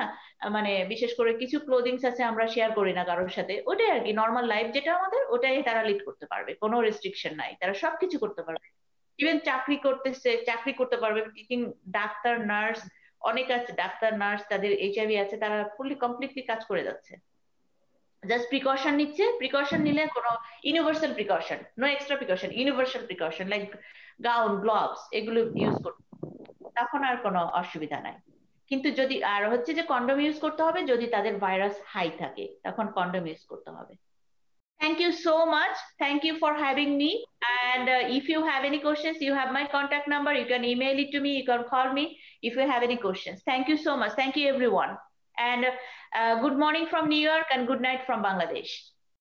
মানে বিশেষ করে কিছু ক্লোদিংস আছে আমরা শেয়ার করি না কারোর সাথে। ওটাই আর কি নর্মাল লাইফ যেটা আমাদের, ওটাই তারা লিড করতে পারবে, কোনো রেস্ট্রিকশন নাই, তারা সবকিছু করতে পারবে। ইভেন চাকরি করতে পারবে, ডাক্তার নার্স অনেক আছে, ডাক্তার নার্স তাদের HIV আছে, তারা ফুললি কমপ্লিটলি কাজ করে যাচ্ছে, জাস্ট প্রিকশন নিচ্ছে। প্রিকশন নিলে কোনো universal precaution, no extra precaution, universal precaution like gown, gloves এগুলো ইউজ করতে, তখন আর কোনো অসুবিধা নাই। কিন্তু যদি আর হচ্ছে যে কন্ডম ইউজ করতে হবে যদি তাদের ভাইরাস হাই থাকে, তখন কন্ডম ইউজ করতে হবে। Thank you so much. Thank you for having me. And if you have any questions, you have my contact number. You can email it to me. You can call me if you have any questions. Thank you so much. Thank you, everyone. And good morning from New York and good night from Bangladesh.